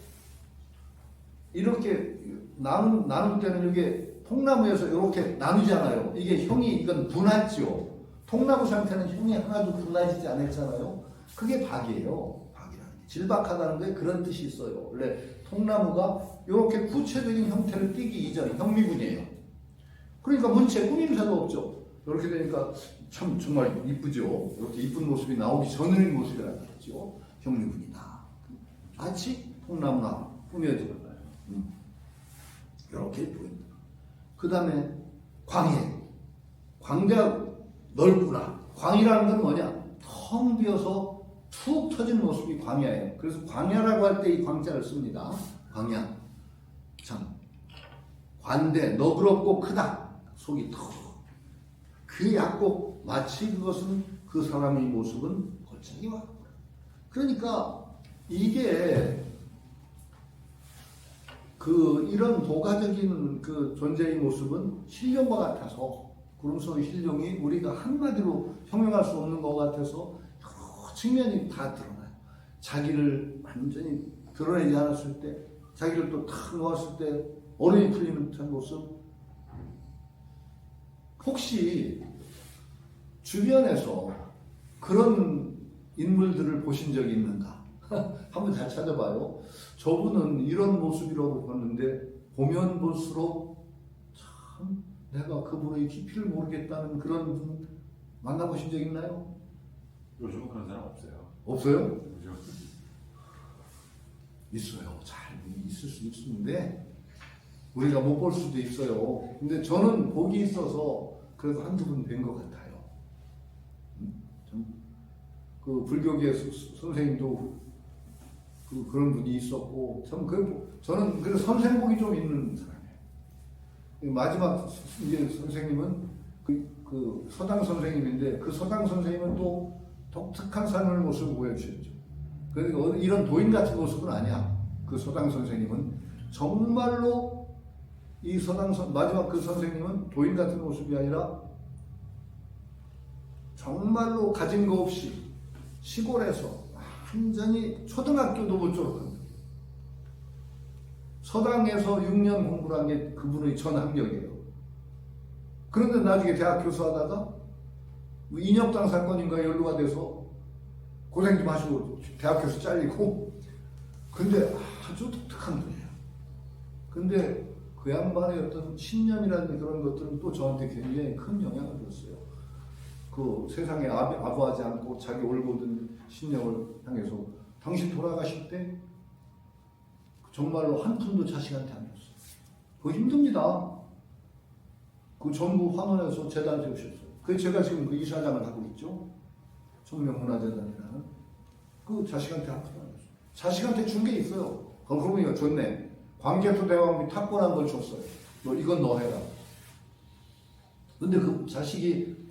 이렇게 나눌 때는 이게 통나무에서 이렇게 나누잖아요. 이게 형이 이건 분화죠. 통나무 상태는 형이 하나도 분화지지 않았잖아요. 그게 박이에요. 박이라는 게 질박하다는 게 그런 뜻이 있어요. 원래 통나무가 이렇게 구체적인 형태를 띠기 이전 형미분이에요. 그러니까 문체 꾸밈새도 없죠. 이렇게 되니까 참 정말 이쁘죠. 이렇게 이쁜 모습이 나오기 전의 모습이라는 거죠. 형미분이다. 마치 통나무나 꾸며지는 거예요. 이렇게 보인다. 그 다음에 광해. 광대가 넓구나. 광이라는 건 뭐냐? 텅 비어서 툭 터진 모습이 광야예요. 그래서 광야라고 할 때 이 광자를 씁니다. 광야. 참. 관대, 너그럽고 크다. 속이 턱. 그 얕고 마치 그것은 그 사람의 모습은 골짜기 와. 그러니까 이게 이런 도가적인 그 존재의 모습은 신령과 같아서 구름성 신령이 우리가 한마디로 형용할 수 없는 것 같아서 여러 측면이 다 드러나요. 자기를 완전히 드러내지 않았을 때, 자기를 또 탁 놓았을 때 얼음이 풀리는 듯한 모습. 혹시 주변에서 그런 인물들을 보신 적이 있는가? 한번 잘 찾아봐요. 저분은 이런 모습이라고 봤는데 보면 볼수록 참 내가 그분의 깊이를 모르겠다는 그런 분 만나보신 적 있나요? 요즘은 그런 사람 없어요. 없어요? 요즘. 있어요. 잘 있을 수 있는데 우리가 못 볼 수도 있어요. 근데 저는 복이 있어서 그래도 한두 번 뵌 것 같아요. 그 불교계 선생님도 그런 분이 있었고 저는 그래서 선생복이 좀 있는 사람이에요. 마지막 이제 선생님은 그 서당 선생님인데 그 서당 선생님은 또 독특한 삶의 모습을 보여주셨죠. 그러니까 이런 도인 같은 모습은 아니야. 그 서당 선생님은 정말로 마지막 그 선생님은 도인 같은 모습이 아니라 정말로 가진 거 없이 시골에서 완전히 초등학교도 못 졸업한 서당에서 6년 공부를 한 게 그분의 전 학력이에요. 그런데 나중에 대학 교수하다가 인혁당 사건인가 연루가 돼서 고생 좀 하시고 대학 교수 잘리고 근데 아주 독특한 분이에요. 근데 그 양반의 어떤 신념이라는 그런 것들은 또 저한테 굉장히 큰 영향을 줬어요. 그 세상에 아부하지 않고 자기 올곧은 신념을 향해서 당신 돌아가실 때 정말로 한 푼도 자식한테 안 줬어요. 그거 힘듭니다. 그 전부 환원해서 재단 세우셨어요. 그래서 제가 지금 그 이사장을 하고 있죠. 청명문화재단이라는. 그 자식한테 한 푼도 안 줬어요. 자식한테 준 게 있어요. 그러고 보니까 좋네. 광개토 대왕이 탁월한 걸 줬어요. 이건 너 해라. 근데 그 자식이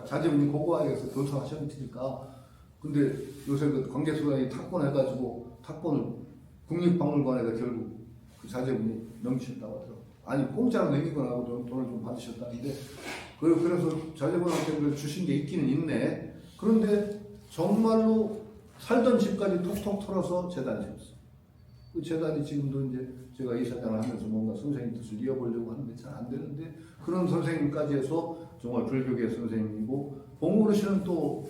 자제분이 고고학에서 교수하셨으니까 근데 요새 그 관계수당이 탁권해가지고 탁권을 국립박물관에다 결국 그 자제분이 넘기셨다고 하더라고요. 아니 공짜로 넘긴 건 하고 돈을 좀 받으셨다는데 그래서 자제분한테 그걸 주신 게 있기는 있네. 그런데 정말로 살던 집까지 톡톡 털어서 재단이 생겼어. 그 재단이 지금도 이제 제가 이사장을 하면서 뭔가 선생님 뜻을 이어보려고 하는데 잘 안 되는데 그런 선생님까지 해서 정말 불교계 선생님이고 봉오르시는 또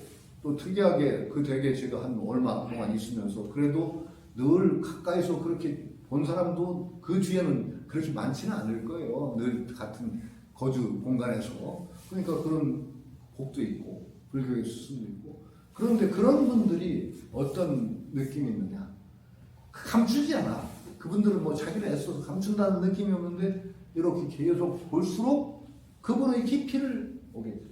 특이하게 그 댁에 제가 한 얼마 동안 있으면서 그래도 늘 가까이서 그렇게 본 사람도 그 뒤에는 그렇게 많지는 않을 거예요. 늘 같은 거주 공간에서. 그러니까 그런 복도 있고 불교의 스승도 있고. 그런데 그런 분들이 어떤 느낌이 있느냐? 감추지 않아. 그분들은 뭐 자기를 애써서 감춘다는 느낌이 없는데 이렇게 계속 볼수록 그분의 깊이를 오게 돼요.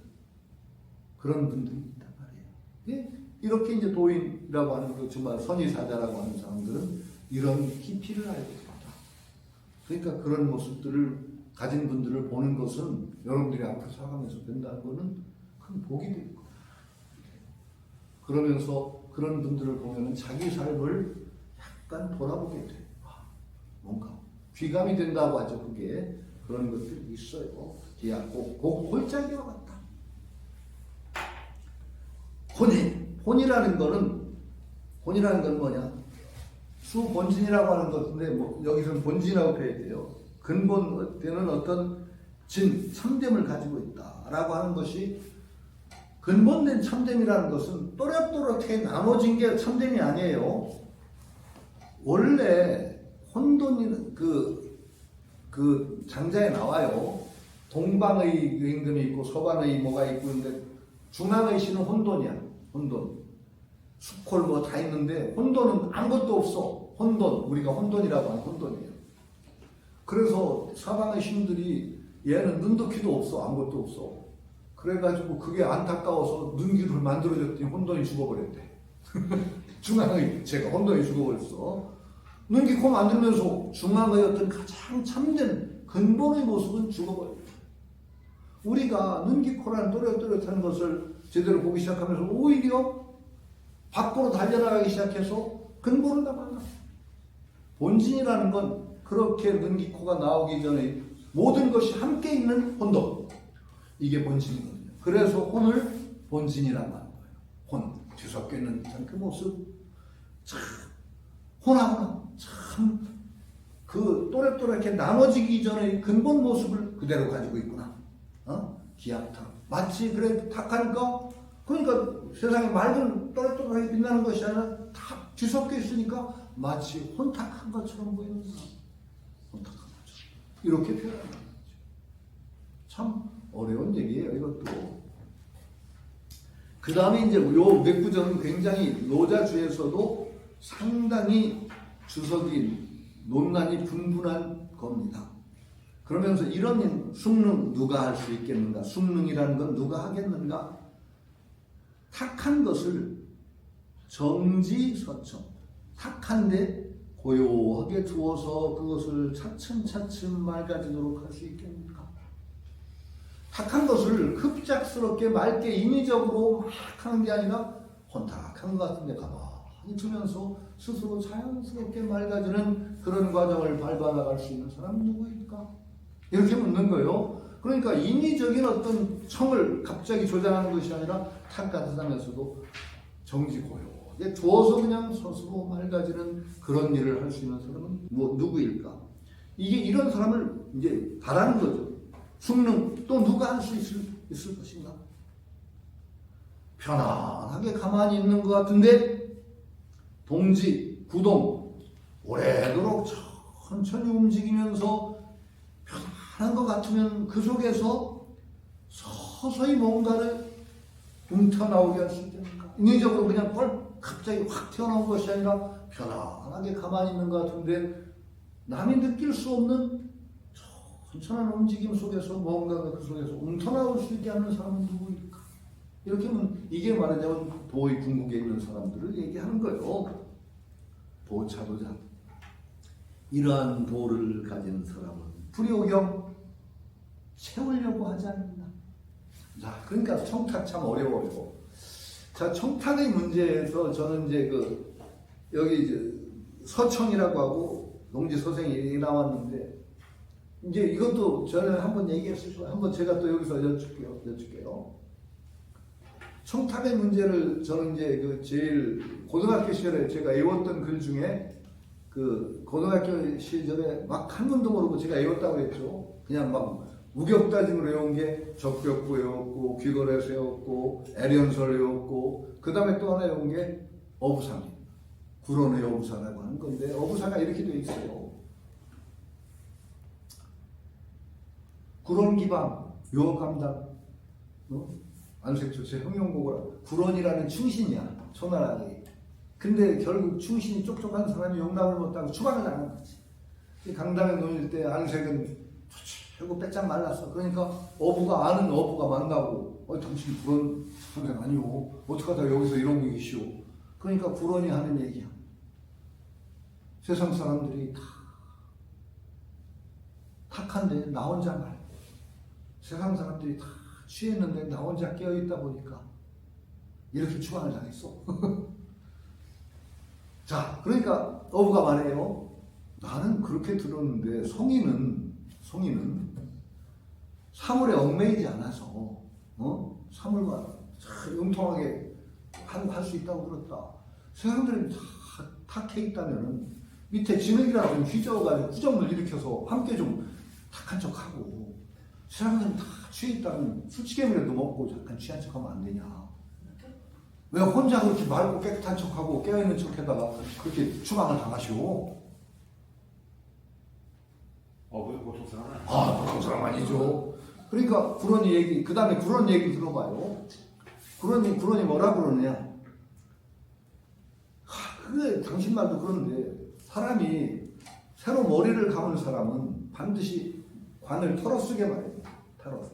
그런 분들이 있단 말이에요. 예? 이렇게 이제 도인이라고 하는 그 정말 선의사자라고 하는 사람들은 이런 깊이를 알게 됩니다. 그러니까 그런 모습들을 가진 분들을 보는 것은 여러분들이 앞으로 살아가면서 된다는 것은 큰 복이 될 거예요. 그러면서 그런 분들을 보면은 자기 삶을 약간 돌아보게 돼요. 뭔가 귀감이 된다고 하죠. 그게 그런 것들이 있어요. 꼭 홀짝이와 같다. 혼이라는 건 뭐냐? 수본진이라고 하는 것인데 뭐 여기서는 본진이라고 표현해요. 근본되는 어떤 참됨을 가지고 있다라고 하는 것이 근본된 참됨이라는 것은 또렷또렷하게 나눠진 게 참됨이 아니에요. 원래 혼돈이 그 장자에 나와요. 동방의 임금이 있고 서방의 뭐가 있고 근데 중앙의 신은 혼돈이야. 혼돈. 수콜 뭐 다 있는데 혼돈은 아무것도 없어. 혼돈. 우리가 혼돈이라고 하는 혼돈이에요. 그래서 서방의 신들이 얘는 눈도 귀도 없어. 아무것도 없어. 그래가지고 그게 안타까워서 눈귀를 만들어줬더니 혼돈이 죽어버렸대. 중앙의 제가 혼돈이 죽어버렸어. 눈귀 코 만들면서 중앙의 어떤 가장 참된 근본의 모습은 죽어버렸대. 우리가 눈귀 코라는 또렷또렷한 것을 제대로 보기 시작하면서 오히려 밖으로 달려나가기 시작해서 근본을 다 만나. 본진이라는 건 그렇게 눈귀 코가 나오기 전에 모든 것이 함께 있는 혼돈. 이게 본진이거든요. 그래서 혼을 본진이라고 하는 거예요. 혼, 뒤섞여 있는 그 모습. 참, 혼하구나. 참, 그 또렷또렷하게 나눠지기 전의 근본 모습을 그대로 가지고 있구나. 기약탁. 마치 그래 탁하니까 그러니까 세상에 맑은 또렷또렷하게 빛나는 것이 아니라 탁 뒤섞여 있으니까 마치 혼탁한 것처럼 보이는 거야. 혼탁한 것처럼. 이렇게 표현하는 거죠. 참 어려운 얘기예요, 이것도. 그 다음에 이제 요 몇 구절은 굉장히 노자주에서도 상당히 주석이 논란이 분분한 겁니다. 그러면서 이런 숭능 누가 할 수 있겠는가? 숭능이라는 건 누가 하겠는가? 탁한 것을 정지서청, 탁한데 고요하게 두어서 그것을 차츰차츰 맑아지도록 할 수 있겠는가? 탁한 것을 급작스럽게 맑게 인위적으로 막 하는 게 아니라 혼탁한 것 같은데 가만히 두면서 스스로 자연스럽게 맑아지는 그런 과정을 밟아나갈 수 있는 사람은 누구일까? 이렇게 묻는 거예요. 그러니까 인위적인 어떤 청을 갑자기 조장하는 것이 아니라 탁하면서도 정지고요하게 두어서 그냥 스스로 맑아지는 그런 일을 할 수 있는 사람은 누구일까? 이게 이런 사람을 이제 바라는 거죠. 숭능 또 누가 할 수 있을 것인가? 편안하게 가만히 있는 것 같은데 동지, 구동 오래도록 천천히 움직이면서 편안한 것 같으면 그 속에서 서서히 뭔가를 움켜나오게 할 수 있겠는가? 인위적으로 그냥 갑자기 확 튀어나온 것이 아니라 편안하게 가만히 있는 것 같은데 남이 느낄 수 없는 천천한 움직임 속에서 뭔가가 그 속에서 움켜나올 수 있게 하는 사람은 누구일까? 이렇게 하면 이게 말하자면 도의 궁극에 있는 사람들을 얘기하는 거예요. 도차도자. 이러한 도를 가진 사람은 불효경 채우려고 하지 않는다. 자, 그러니까 청탁 참 어려워요. 자, 청탁의 문제에서 저는 이제 여기 이제 서청이라고 하고 농지 서생이 나왔는데, 이제 이것도 전에 한번 얘기했을 거예요. 한번 제가 또 여기서 여쭐게요. 청탁의 문제를 저는 이제 제일 고등학교 시절에 제가 외웠던 글 중에 고등학교 시절에 막 한문도 모르고 제가 외웠다고 그랬죠. 그냥 막 우격다짐으로 외운 게 적벽부 외웠고, 귀거래서 외웠고, 애련설 외웠고, 그 다음에 또 하나 외운 게 어부상, 구론의 어부사라고 하는 건데, 어부사가 이렇게 되어 있어요. 구론기방, 요감당, 안색조체, 형용고고라. 구론이라는 충신이야, 초나라에. 근데 결국 충신이 쪽쪽한 사람이 용납을 못하고 추방을 당한 거지. 강당에 놓일 때 안색은 결국 빼짝 말랐어. 그러니까 아는 어부가 만나고, 당신 구론 선생 아니오. 어떡하다 여기서 이런 얘기시오. 그러니까 구론이 하는 얘기야. 세상 사람들이 다 탁한데 나 혼자 말고, 세상 사람들이 다 취했는데 나 혼자 깨어있다 보니까 이렇게 추방을 당했어. 자, 그러니까 어부가 말해요. 나는 그렇게 들었는데 성인은 사물에 얽매이지 않아서 사물과 융통하게 할 수 있다고 들었다. 세상들이 다 탁해 있다면은 밑에 진흙이라도 좀 휘저어가지고 후정을 일으켜서 함께 좀 탁한 척하고, 세상들이 다 취해 있다면 술치개물이라도 먹고 잠깐 취한 척하면 안 되냐. 왜 혼자 그렇게 맑고 깨끗한 척하고 깨어있는 척에다가 그렇게 추방을 당하시오? 그게 보통 사람 아니야. 보통 사람 아니죠. 그러니까 구론이 얘기, 그 다음에 구론 얘기 들어봐요. 구론이 뭐라 그러느냐. 그게 당신 말도 그런데, 사람이 새로 머리를 감은 사람은 반드시 관을 털어쓰게 말해요. 털어서.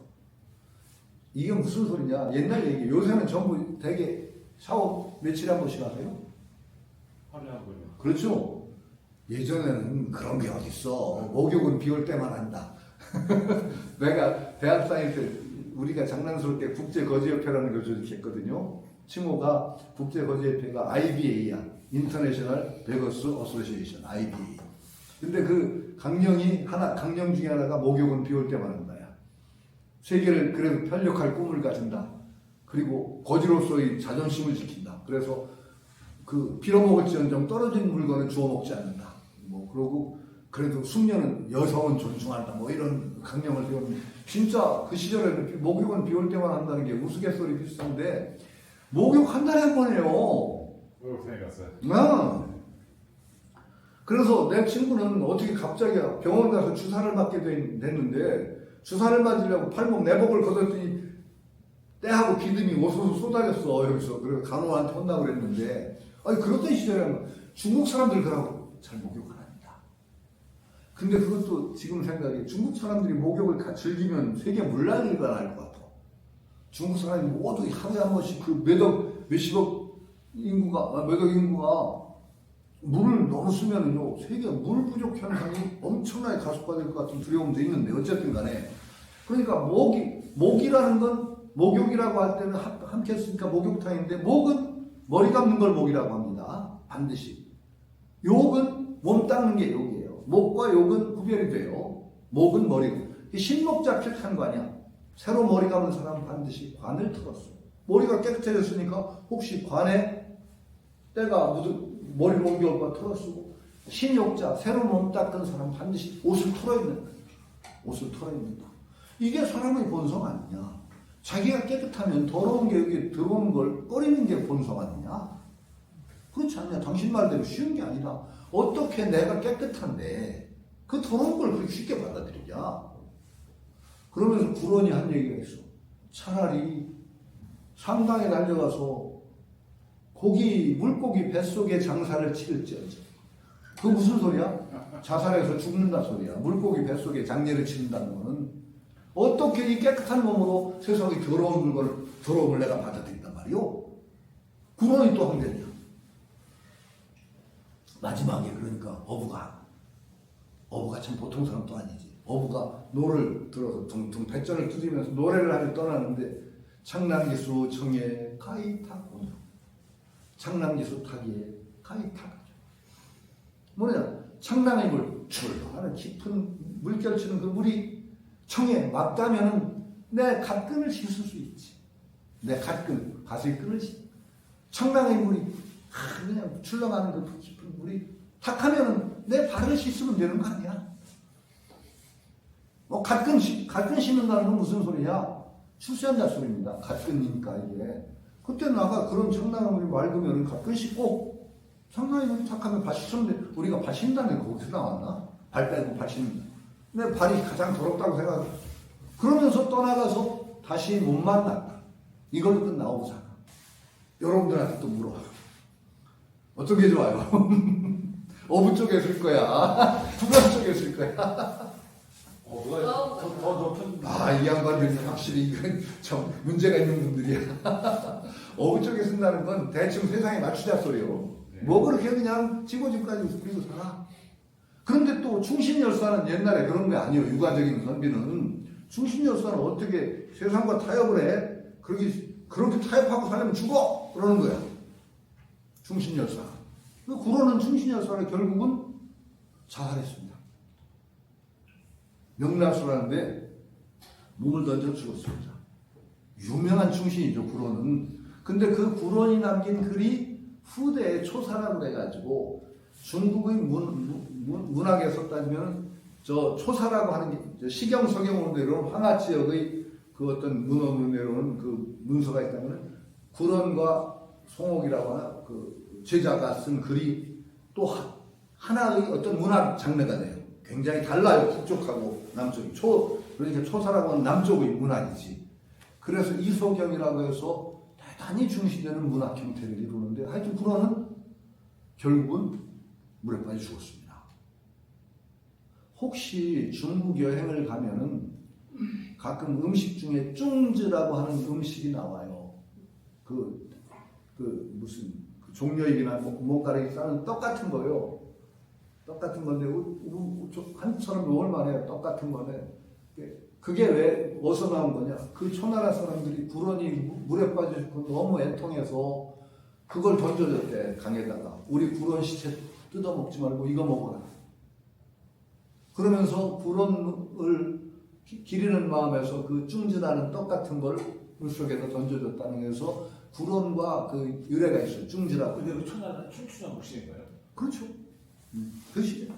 이게 무슨 소리냐. 옛날 얘기. 요새는 전부 되게 샤워 며칠에 한 번씩 하세요? 하루에 한 번이요. 그렇죠. 예전에는 그런 게 어딨어. 목욕은 비 올 때만 한다. 내가 대학 다닐 때 우리가 장난스럽게 국제거지협회라는 걸 조직했거든요. 칭호가 국제거지협회가 IBA야. 인터내셔널 베거스 어소시에이션, IBA. 근데 그 강령 중에 하나가 목욕은 비 올 때만 한다야. 세계를 그래도 편력할 꿈을 가진다. 그리고 거지로서의 자존심을 지킨다. 그래서 빌어먹을지언정 떨어진 물건은 주워 먹지 않는다. 그러고 그래도 숙녀는 여성은 존중한다. 이런 강령을 세운. 진짜 그 시절에는 목욕은 비 올 때만 한다는 게 우스갯소리 비슷한데, 목욕 한 달에 한 번 해요. 목욕탕에 갔어요. 그래서 내 친구는 어떻게 갑자기 병원 가서 주사를 맞게 됐는데, 주사를 맞으려고 팔목 내복을 걷었더니 때하고 비듬이 옷으로 쏟아졌어. 여기서. 그래서 간호한테 혼나고 그랬는데, 그랬던 시절에는 중국 사람들 그러고 잘 목욕 안 합니다. 근데 그것도 지금 생각해. 중국 사람들이 목욕을 즐기면 세계 물난리가 날 것 같아. 중국 사람이 모두 하루에 한 번씩 몇십억 인구가 물을 너무 쓰면은요, 세계 물 부족 현상이 엄청나게 가속화될 것 같은 두려움도 있는데, 어쨌든 간에. 그러니까 목이라는 건, 목욕이라고 할 때는 함께 했으니까 목욕탕인데, 목은 머리 감는 걸 목이라고 합니다. 반드시. 욕은 몸 닦는 게 욕이에요. 목과 욕은 구별이 돼요. 목은 머리고. 신목잡힐한 거 아니야. 새로 머리 감은 사람은 반드시 관을 틀었어. 머리가 깨끗해졌으니까 혹시 관에 때가 머리를 옮겨올까 털어쓰고, 신욕자, 새로 몸 닦은 사람 반드시 옷을 털어입는다. 옷을 털어입는다. 이게 사람의 본성 아니냐. 자기가 깨끗하면 더러운 게 여기 들어오는 걸 꺼리는 게 본성 아니냐. 그렇지 않냐. 당신 말대로 쉬운 게 아니라, 어떻게 내가 깨끗한데 그 더러운 걸 그렇게 쉽게 받아들이냐. 그러면서 구론이 한 얘기가 있어. 차라리 상당에 달려가서 물고기 뱃속에 장사를 치를지언정. 그거 무슨 소리야? 자살해서 죽는다 소리야. 물고기 뱃속에 장례를 치른다는 거는 어떻게 이 깨끗한 몸으로 세상의 더러움을 내가 받아들인단 말이오? 구론이 또 한대냐. 마지막에 그러니까 어부가 참 보통 사람도 아니지. 어부가 노를 들어서 둥둥 배전을 두드리면서 노래를 하며 떠나는데, 창랑기수 청에 가이탁군요. 창랑기수 타기에 가이탁하죠. 뭐냐? 창랑의 물, 출하는 깊은 물결치는 그 물이 청에 맞다면은 내 갓근을 씻을 수 있지. 내 갓근, 갓의 끈을 씻. 청랑의 물이 그냥 출렁하는 그 깊은 물이 탁하면은 내 발을 씻으면 되는 거 아니야? 뭐 갓근 씻는다는 건 무슨 소리냐? 출세한다 소리입니다. 갓근이니까 이게. 그때 나가 그런 청랑의 물이 맑으면 갓근 씻고 청랑의 물이 탁하면 발 씻으면 돼. 우리가 발 씻는다는 게 거기서 나왔나? 발 빼고 발 씻는다. 내 발이 가장 더럽다고 생각해. 그러면서 떠나가서 다시 못 만났다. 이걸로 끝나고 잖아. 여러분들한테 또 물어. 어떤 게 좋아요? 어부 쪽에 쓸 거야? 국가 쪽에 쓸 거야? 누가 더 높은 이 양반들이 확실히 이건 좀 문제가 있는 분들이야. 어부 쪽에 쓴다는 건 대충 세상에 맞추자 소리요. 네. 뭐 그렇게 그냥 지고지까지 부리고 살아. 그런데 또 충신열사는 옛날에 그런 게 아니에요. 육아적인 선비는. 충신열사는 어떻게 세상과 타협을 해? 그렇게 타협하고 살면 죽어! 그러는 거야. 충신열사. 그 구로는 충신열사를 결국은 자살했습니다. 명나수라는데 몸을 던져 죽었습니다. 유명한 충신이죠, 구로는. 근데 그 구론이 남긴 글이 후대에 초사라고 해가지고 중국의 문학에서 따지면 저 초사라고 하는 게 시경 서경으로 내려오는 황하 지역의 그 어떤 문헌으로 내려오는 그 문서가 있다면 구론과 송옥이라고 하나 그 제자가 쓴 글이 또 하나의 어떤 문학 장르가 돼요. 굉장히 달라요. 북쪽하고 남쪽이. 그러니까 초사라고 하는 남쪽의 문학이지. 그래서 이소경이라고 해서 대단히 중시되는 문학 형태를 이루는데 하여튼 구론은 결국은 물에 빠져 죽었습니다. 혹시 중국 여행을 가면은 가끔 음식 중에 쭝즈라고 하는 음식이 나와요. 무슨 종려입이나 뭔가를 싸는 떡 같은 거요. 떡 같은 건데 한처럼 먹을 만해요. 떡 같은 거네. 그게 왜 어디서 나온 거냐? 그 초나라 사람들이 구론이 물에 빠져 죽고 너무 애통해서 그걸 던져줬대, 강에다가. 우리 구론 시체 뜯어먹지 말고 이거 먹어라. 그러면서 구론을 기리는 마음에서 그 쭝즈라는 떡 같은 걸 물속에다 던져줬다는 거에서 구론과 그 유래가 있어요. 쭝즈라고. 근데 그 초나라는 춤추는 목신인가요? 그렇죠. 그 시대.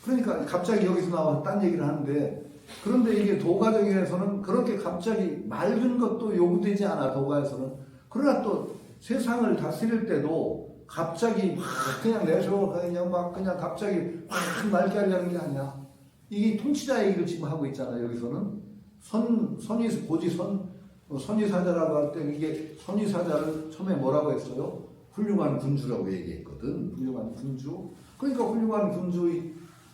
그러니까 갑자기 여기서 나와서 딴 얘기를 하는데, 그런데 이게 도가적에서는 그렇게 갑자기 맑은 것도 요구되지 않아, 도가에서는. 그러나 또 세상을 다스릴 때도 갑자기 막 그냥 내서 그냥 갑자기 막 맑게 하려는 게 아니야. 이게 통치자 얘기를 지금 하고 있잖아요, 여기서는. 선의사자라고 할 때 이게 선의사자를 처음에 뭐라고 했어요? 훌륭한 군주라고 얘기했거든. 훌륭한 군주. 그러니까 훌륭한 군주의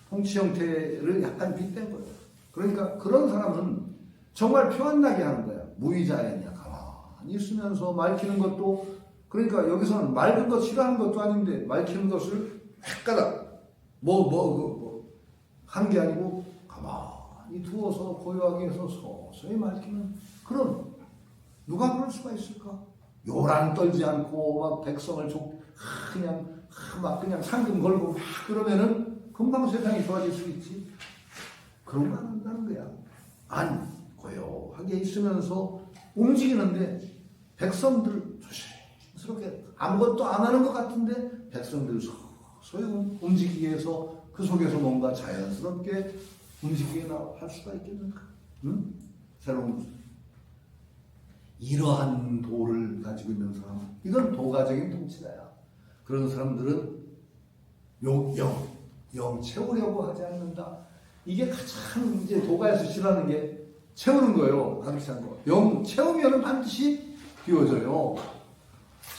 통치 형태를 약간 빗댄 거예요. 그러니까 그런 사람은 정말 표 안 나게 하는 거야. 무의자애냐, 가만히 있으면서 맑히는 것도, 그러니까 여기서는 맑은 것 싫어하는 것도 아닌데 맑히는 것을 획가닥 한 게 아니고 가만히 두어서 고요하게 해서 서서히 맑히는 그런, 누가 그럴 수가 있을까? 요란 떨지 않고 막 백성을 그냥 상금 걸고 막 그러면은 금방 세상이 좋아질 수 있지. 그런 거 안 한다는 거야. 안 고요하게 있으면서 움직이는데 백성들 조심스럽게 아무것도 안 하는 것 같은데 백성들 서서히 움직이게 해서 그 속에서 뭔가 자연스럽게 움직이게 할 수가 있겠는가? 응? 새로운 이러한 도를 가지고 있는 사람, 이건 도가적인 통치자야. 그런 사람들은 영 채우려고 하지 않는다. 이게 가장 이제 도가에서 싫어하는 게 채우는 거예요. 가득 찬 거. 영 채우면은 반드시 비워져요.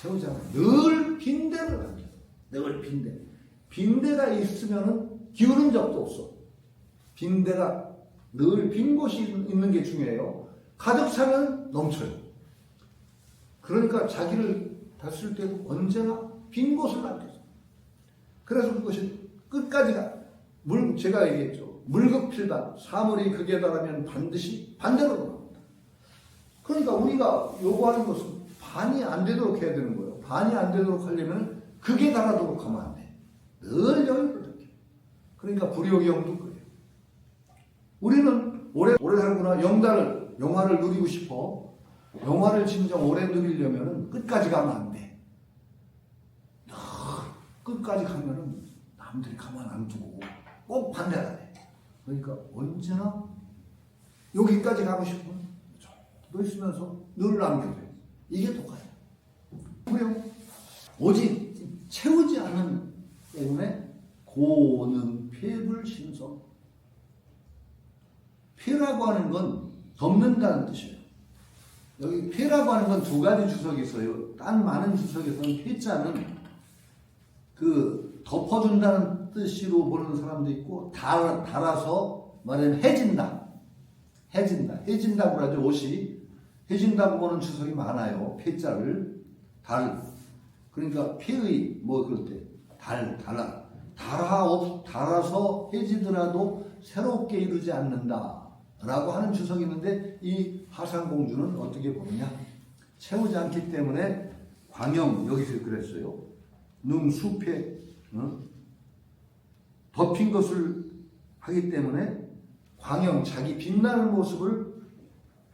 채우잖아. 늘 빈대를 합니다. 늘 빈대. 빈대가 있으면은 기울은 적도 없어. 빈대가 늘 빈 곳이 있는 게 중요해요. 가득 차면 넘쳐요. 그러니까 자기를 다스릴 때 언제나 빈 곳을 남겨서. 그래서 그것이 끝까지가 제가 얘기했죠. 물급필반, 사물이 극에 달하면 반드시 반대로 돌아옵니다. 그러니까 우리가 요구하는 것은 반이 안 되도록 해야 되는 거예요. 반이 안 되도록 하려면 극에 달하도록 하면 안 돼. 늘 여유를. 그러니까 불효경도 그래요. 우리는 오래 살구나 영화를 누리고 싶어. 영화를 진정 오래 누리려면 끝까지 가면 안 돼. 끝까지 가면은 남들이 가만 안 두고 꼭 반대가 돼. 그러니까 언제나 여기까지 가고 싶으면 너 있으면서 늘 남겨줘요. 이게 독하죠. 그래요. 오직 채우지 않는 때문에 고능 폐불신성. 폐라고 하는 건 덮는다는 뜻이에요. 여기 폐라고 하는 건 두 가지 주석이 있어요. 딴 많은 주석에서는 폐자는 그 덮어준다는 뜻으로 보는 사람도 있고 달아서 말하면 해진다고 그러죠. 옷이 해진다고 보는 주석이 많아요. 폐자를 그러니까 폐의 뭐 그럴 때 달아서 해지더라도 새롭게 이루지 않는다라고 하는 주석이 있는데 이 하상공주는 어떻게 보느냐? 채우지 않기 때문에 광영 여기서 그랬어요. 능수패 덮인 것을 하기 때문에 광영 자기 빛나는 모습을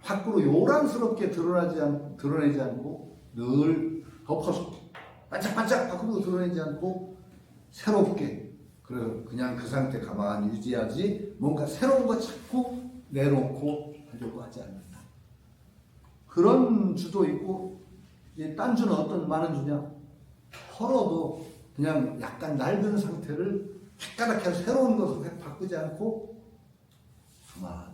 밖으로 요란스럽게 드러내지 않고 늘 덮어서 반짝반짝 밖으로 드러내지 않고 새롭게 그래서 그냥 그 상태 가만히 유지하지 뭔가 새로운 거 자꾸 내놓고 하려고 하지 않는다. 그런 주도 있고 딴 주는 어떤 많은 주냐? 헐어도 그냥 약간 낡은 상태를 헷가닥해 새로운 것을 바꾸지 않고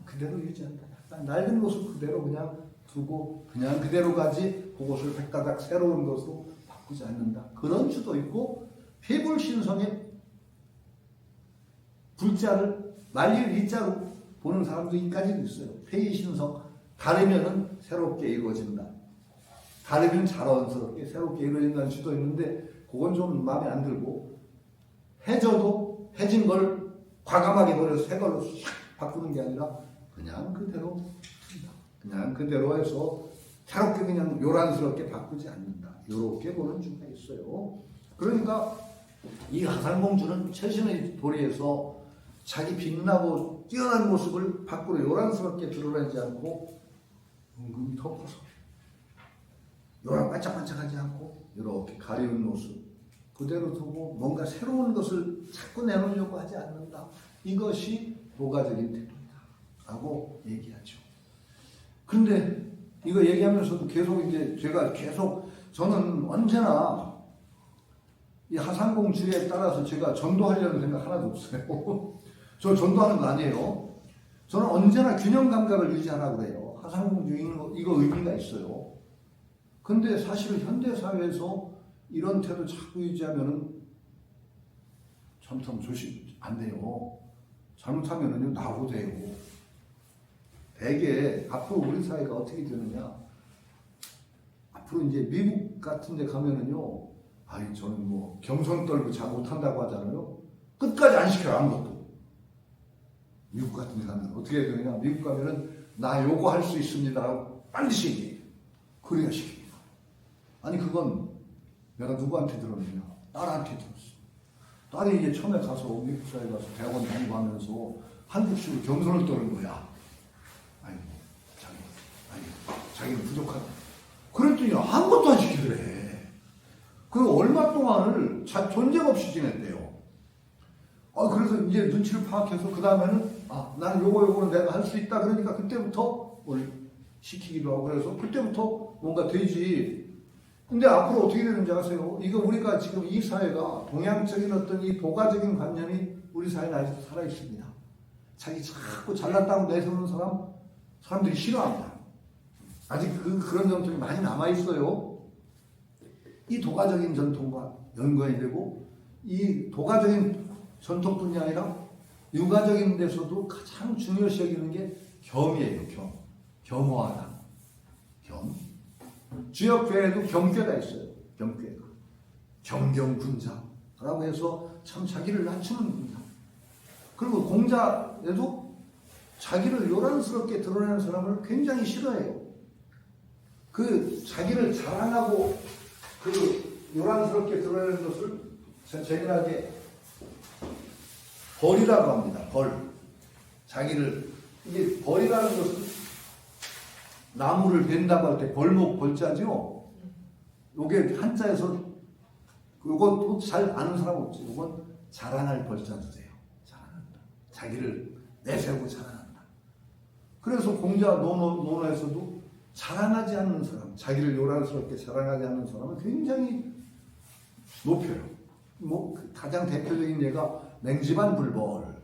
그대로 유지한다. 약간 낡은 모습 그대로 그냥 두고 그냥 그대로 가지 그것을 헷가닥 새로운 것으로 바꾸지 않는다. 그런 주도 있고 폐불신성의 불자를 말릴 이자로 보는 사람도 이까지도 있어요. 폐의신성 다르면은 새롭게 이루어진다. 다르면 자연스럽게 새롭게 이루어진다는 주도 있는데 그건 좀 마음에 안 들고 해져도 해진 걸 과감하게 버려서 새 걸로 샥 바꾸는 게 아니라 그냥 그대로 둔다. 그냥 그대로 해서 새롭게 그냥 요란스럽게 바꾸지 않는다. 이렇게 보는 주가 있어요. 그러니까 이 하상공주는 최신의 도리에서 자기 빛나고 뛰어난 모습을 밖으로 요란스럽게 드러내지 않고 은근히 덮어서 요란 반짝반짝하지 않고 이렇게 가리운 모습 그대로 두고 뭔가 새로운 것을 자꾸 내놓으려고 하지 않는다. 이것이 도가적인 태도이다 라고 얘기하죠. 근데 이거 얘기하면서도 계속 이제 제가 저는 언제나 이 하상공주에 따라서 제가 전도하려는 생각 하나도 없어요. 저 전도하는 거 아니에요. 저는 언제나 균형 감각을 유지하라고 그래요. 하상공주 이거 의미가 있어요. 근데 사실은 현대사회에서 이런 태도 자꾸 유지하면은 조심 안 돼요. 잘못하면은요 나고돼요. 대개 앞으로 우리 사회가 어떻게 되느냐? 앞으로 이제 미국 같은 데 가면은요, 저는 뭐 경선 떨고 잘 못한다고 하잖아요. 끝까지 안 시켜요, 아무것도. 미국 같은 데 가면 어떻게 해야 되느냐? 미국 가면은 나 요거 할 수 있습니다라고 반드시 얘기해요. 그래야 시킵니다. 아니 그건 내가 누구한테 들었느냐? 딸한테 들었어. 딸이 이제 처음에 가서 미국 사회 가서 대학원 다니고 하면서 한국식으로 경선을 떠는 거야. 자기는 부족하다. 그랬더니 아무것도 안 시키더래. 그 얼마 동안을 존재가 없이 지냈대요. 그래서 이제 눈치를 파악해서 그 다음에는 나는 요거는 내가 할 수 있다. 그러니까 그때부터 뭘 시키기도 하고 그래서 그때부터 뭔가 되지. 근데 앞으로 어떻게 되는지 아세요? 이거 우리가 지금 이 사회가 동양적인 어떤 이 도가적인 관념이 우리 사회는 아직도 살아있습니다. 자기 자꾸 잘났다고 내세우는 사람들이 싫어합니다. 아직 그런 전통이 많이 남아있어요. 이 도가적인 전통과 연관이 되고 이 도가적인 전통뿐이 아니라 육아적인 데서도 가장 중요시 여기는 게 겸이에요. 겸허하다. 주역궤에도 겸궤가 있어요. 겸궤가. 겸경군자라고 해서 참 자기를 낮추는 군자. 그리고 공자에도 자기를 요란스럽게 드러내는 사람을 굉장히 싫어해요. 그 자기를 자랑하고 그 요란스럽게 드러내는 것을 재미나게 벌이라고 합니다. 벌. 자기를, 이게 벌이라는 것은 나무를 벤다고 할 때 벌목 벌자죠. 요게 한자에서 요것도 잘 아는 사람 없지. 요건 자랑할 벌자주세요. 자랑한다. 자기를 내세우고 자랑한다. 그래서 공자 논어에서도 자랑하지 않는 사람, 자기를 요란스럽게 자랑하지 않는 사람은 굉장히 높여요. 뭐 가장 대표적인 예가 맹지반 불벌,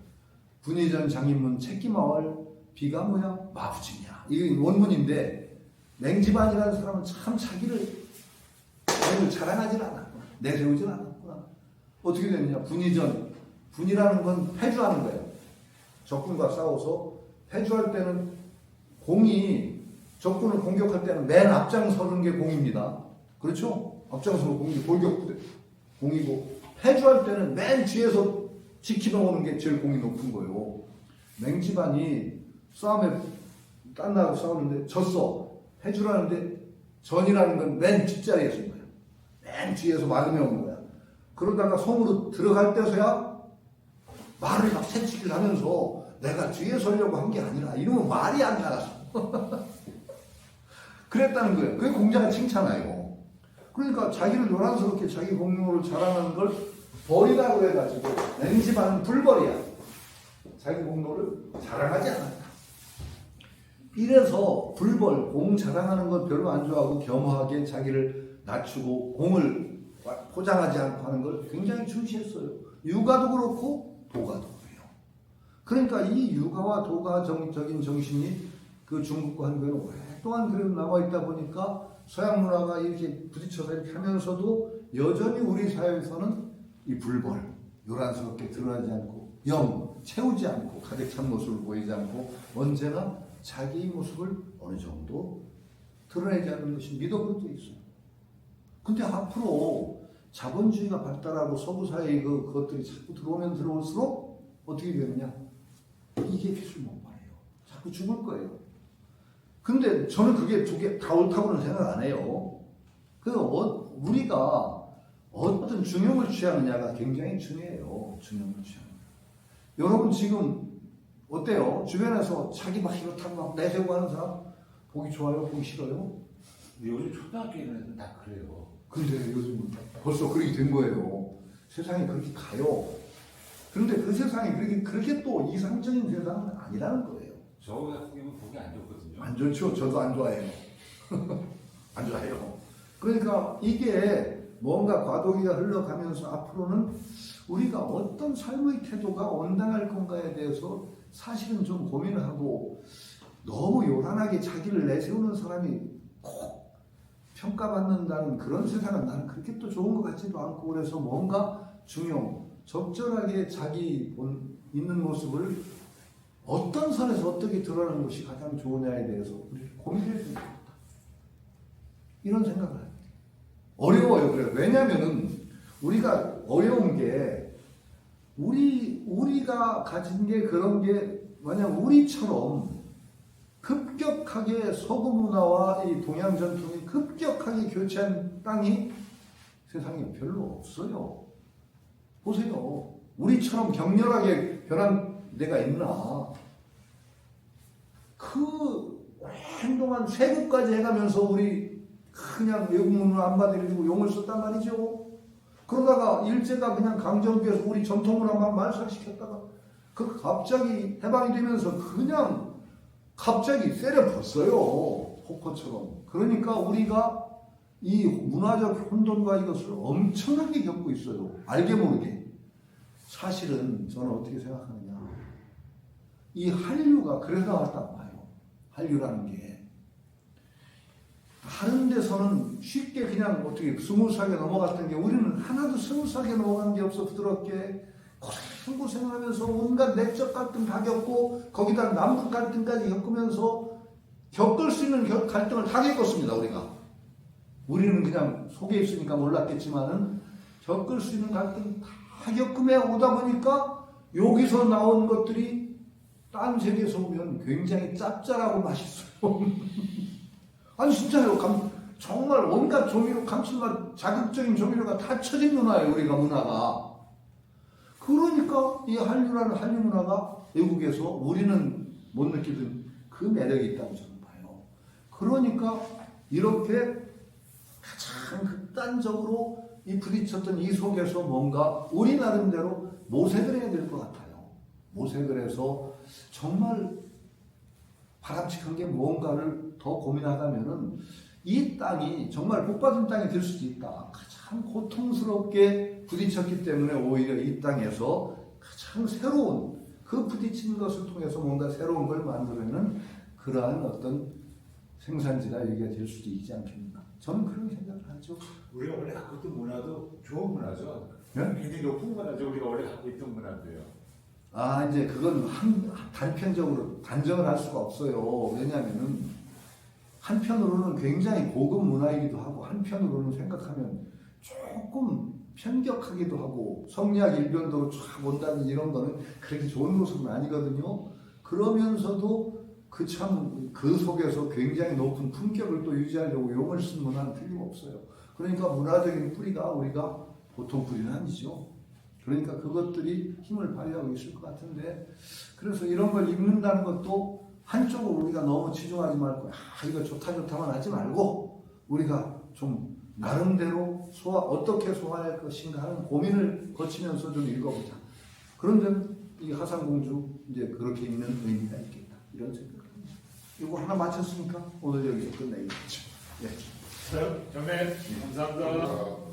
분이전 장인문 채기마을 비가 뭐냐 마부지냐. 이게 원문인데 맹지반이라는 사람은 참 자기를 자랑하지 않았구나, 내세우지 않았구나. 어떻게 됐느냐? 분이전, 분이라는 건 패주하는 거예요. 적군과 싸워서 패주할 때는 공이 적군을 공격할 때는 맨 앞장서는 게 공입니다. 그렇죠? 앞장서는 공이 골격부대 공이고, 패주할 때는 맨 뒤에서 지키는 게 제일 공이 높은 거예요. 맹지반이 싸움에 딴나고 싸우는데 졌어. 패주라는데 전이라는 건 맨 뒷자리에 쓴 거야. 맨 뒤에서 막으면 오는 거야. 그러다가 성으로 들어갈 때서야 말을 막 새치기를 하면서 내가 뒤에 서려고 한 게 아니라 이러면 말이 안 나갔어. 그랬다는 거예요. 그게 공자가 칭찬해요. 그러니까 자기를 요란스럽게 자기 공로를 자랑하는 걸 벌이라고 해가지고 맹지반은 불벌이야. 자기 공로를 자랑하지 않았다. 이래서 불벌, 공 자랑하는 걸 별로 안 좋아하고 겸허하게 자기를 낮추고 공을 포장하지 않고 하는 걸 굉장히 중시했어요. 유가도 그렇고 도가도 그래요. 그러니까 이 유가와 도가적인 정신이 그 중국과 한국에는 오랫동안 그래도 남아있다 보니까 서양 문화가 이렇게 부딪혀서 이렇게 하면서도 여전히 우리 사회에서는 이 불벌, 요란스럽게 드러나지 않고 채우지 않고 가득 찬 모습을 보이지 않고 언제나 자기 모습을 어느 정도 드러내지 않는 것이 미덕으로 되어 있어요. 근데 앞으로 자본주의가 발달하고 서구 사회의 그것들이 자꾸 들어오면 들어올수록 어떻게 되느냐? 이게 빛을 못 발해요. 자꾸 죽을 거예요. 근데 저는 그게 두 개 다 옳다고는 생각 안 해요. 그래서 우리가 어떤 중용을 취하느냐가 굉장히 중요해요. 중용을 취하는. 여러분 지금 어때요? 주변에서 자기 막 이렇다고 막 내세우고 하는 사람 보기 좋아요? 보기 싫어요? 요즘 초등학교 있는 애들은 다 그래요. 근데 요즘 벌써 그렇게 된 거예요. 세상이 그렇게 가요. 그런데 그 세상이 그렇게 또 이상적인 세상은 아니라는 거예요. 저 같은 경우는 보기 안 좋거든요. 안 좋죠. 저도 안 좋아해요. 안 좋아해요. 그러니까 이게 뭔가 과도기가 흘러가면서 앞으로는 우리가 어떤 삶의 태도가 온당할 건가에 대해서 사실은 좀 고민을 하고, 너무 요란하게 자기를 내세우는 사람이 꼭 평가받는다는 그런 세상은 나는 그렇게 또 좋은 것 같지도 않고, 그래서 뭔가 적절하게 자기 있는 모습을 어떤 선에서 어떻게 드러나는 것이 가장 좋으냐에 대해서 고민해야 됩니다. 이런 생각을 합니다. 어려워요. 그래요. 왜냐면은 우리가 어려운 게 우리가 가진 게 그런 게 만약 우리처럼 급격하게 서구 문화와 이 동양 전통이 급격하게 교체한 땅이 세상에 별로 없어요. 보세요. 우리처럼 격렬하게 변한 데가 있나? 그 오랜 동안 세국까지 해가면서 우리 그냥 외국 문화 안 받아들이고 용을 썼단 말이죠. 그러다가 일제가 그냥 강점기에서 우리 전통 문화만 말살시켰다가 그 갑자기 해방이 되면서 그냥 갑자기 세려봤어요. 폭포처럼. 그러니까 우리가 이 문화적 혼돈과 이것을 엄청나게 겪고 있어요. 알게 모르게. 사실은 저는 어떻게 생각하느냐. 이 한류가 그래서 나왔단 말이에요. 한류라는 게. 다른 데서는 쉽게 그냥 어떻게 스무스하게 넘어갔던 게 우리는 하나도 스무스하게 넘어간 게 없어. 부드럽게 고생을 하면서 온갖 내적 갈등 다 겪고 거기다 남북 갈등까지 겪으면서 겪을 수 있는 갈등을 다 겪었습니다. 우리는 그냥 속에 있으니까 몰랐겠지만은 겪을 수 있는 갈등 다 겪으며 오다 보니까 여기서 나온 것들이 딴 세계에서 보면 굉장히 짭짤하고 맛있어요. 아니 진짜요. 정말 온갖 조미료, 감칠맛, 자극적인 조미료가 다 처진 문화예요. 우리가 문화가. 그러니까 이 한류 문화가 외국에서 우리는 못 느끼던 그 매력이 있다고 저는 봐요. 그러니까 이렇게 가장 극단적으로 이 부딪혔던 이 속에서 뭔가 우리 나름대로 모색을 해야 될 것 같아요. 모색을 해서 정말 바람직한 게 무언가를 더 고민하다면은 이 땅이 정말 복받은 땅이 될 수도 있다. 가장 고통스럽게 부딪혔기 때문에 오히려 이 땅에서 가장 새로운 그 부딪힌 것을 통해서 뭔가 새로운 걸 만들어내는 그러한 어떤 생산지가 여기가 될 수도 있지 않겠나. 저는 그런 생각을 하죠. 우리가 원래 갖고 있던 문화도 좋은 문화죠. 네? 굉장히 높은 문화죠. 우리가 원래 갖고 있던 문화도요. 아, 이제 그건 단편적으로 단정을 할 수가 없어요. 왜냐하면은 한편으로는 굉장히 고급 문화이기도 하고 한편으로는 생각하면 조금 편격하기도 하고 성리학 일변도로 쫙 온다는 이런 거는 그렇게 좋은 모습은 아니거든요. 그러면서도 그 속에서 굉장히 높은 품격을 또 유지하려고 용을 쓴 문화는 틀림없어요. 그러니까 문화적인 뿌리가 우리가 보통 뿌리는 아니죠. 그러니까 그것들이 힘을 발휘하고 있을 것 같은데, 그래서 이런 걸 읽는다는 것도 한쪽으로 우리가 너무 치중하지 말고 이거 좋다만 하지 말고 우리가 좀 나름대로 어떻게 소화할 것인가 하는 고민을 거치면서 좀 읽어보자. 그런 점 이 하상공주 이제 그렇게 있는 의미가 있겠다 이런 생각을 합니다. 이거 하나 마쳤으니까 오늘 여기서 끝내겠죠. 네. 정면 감사합니다.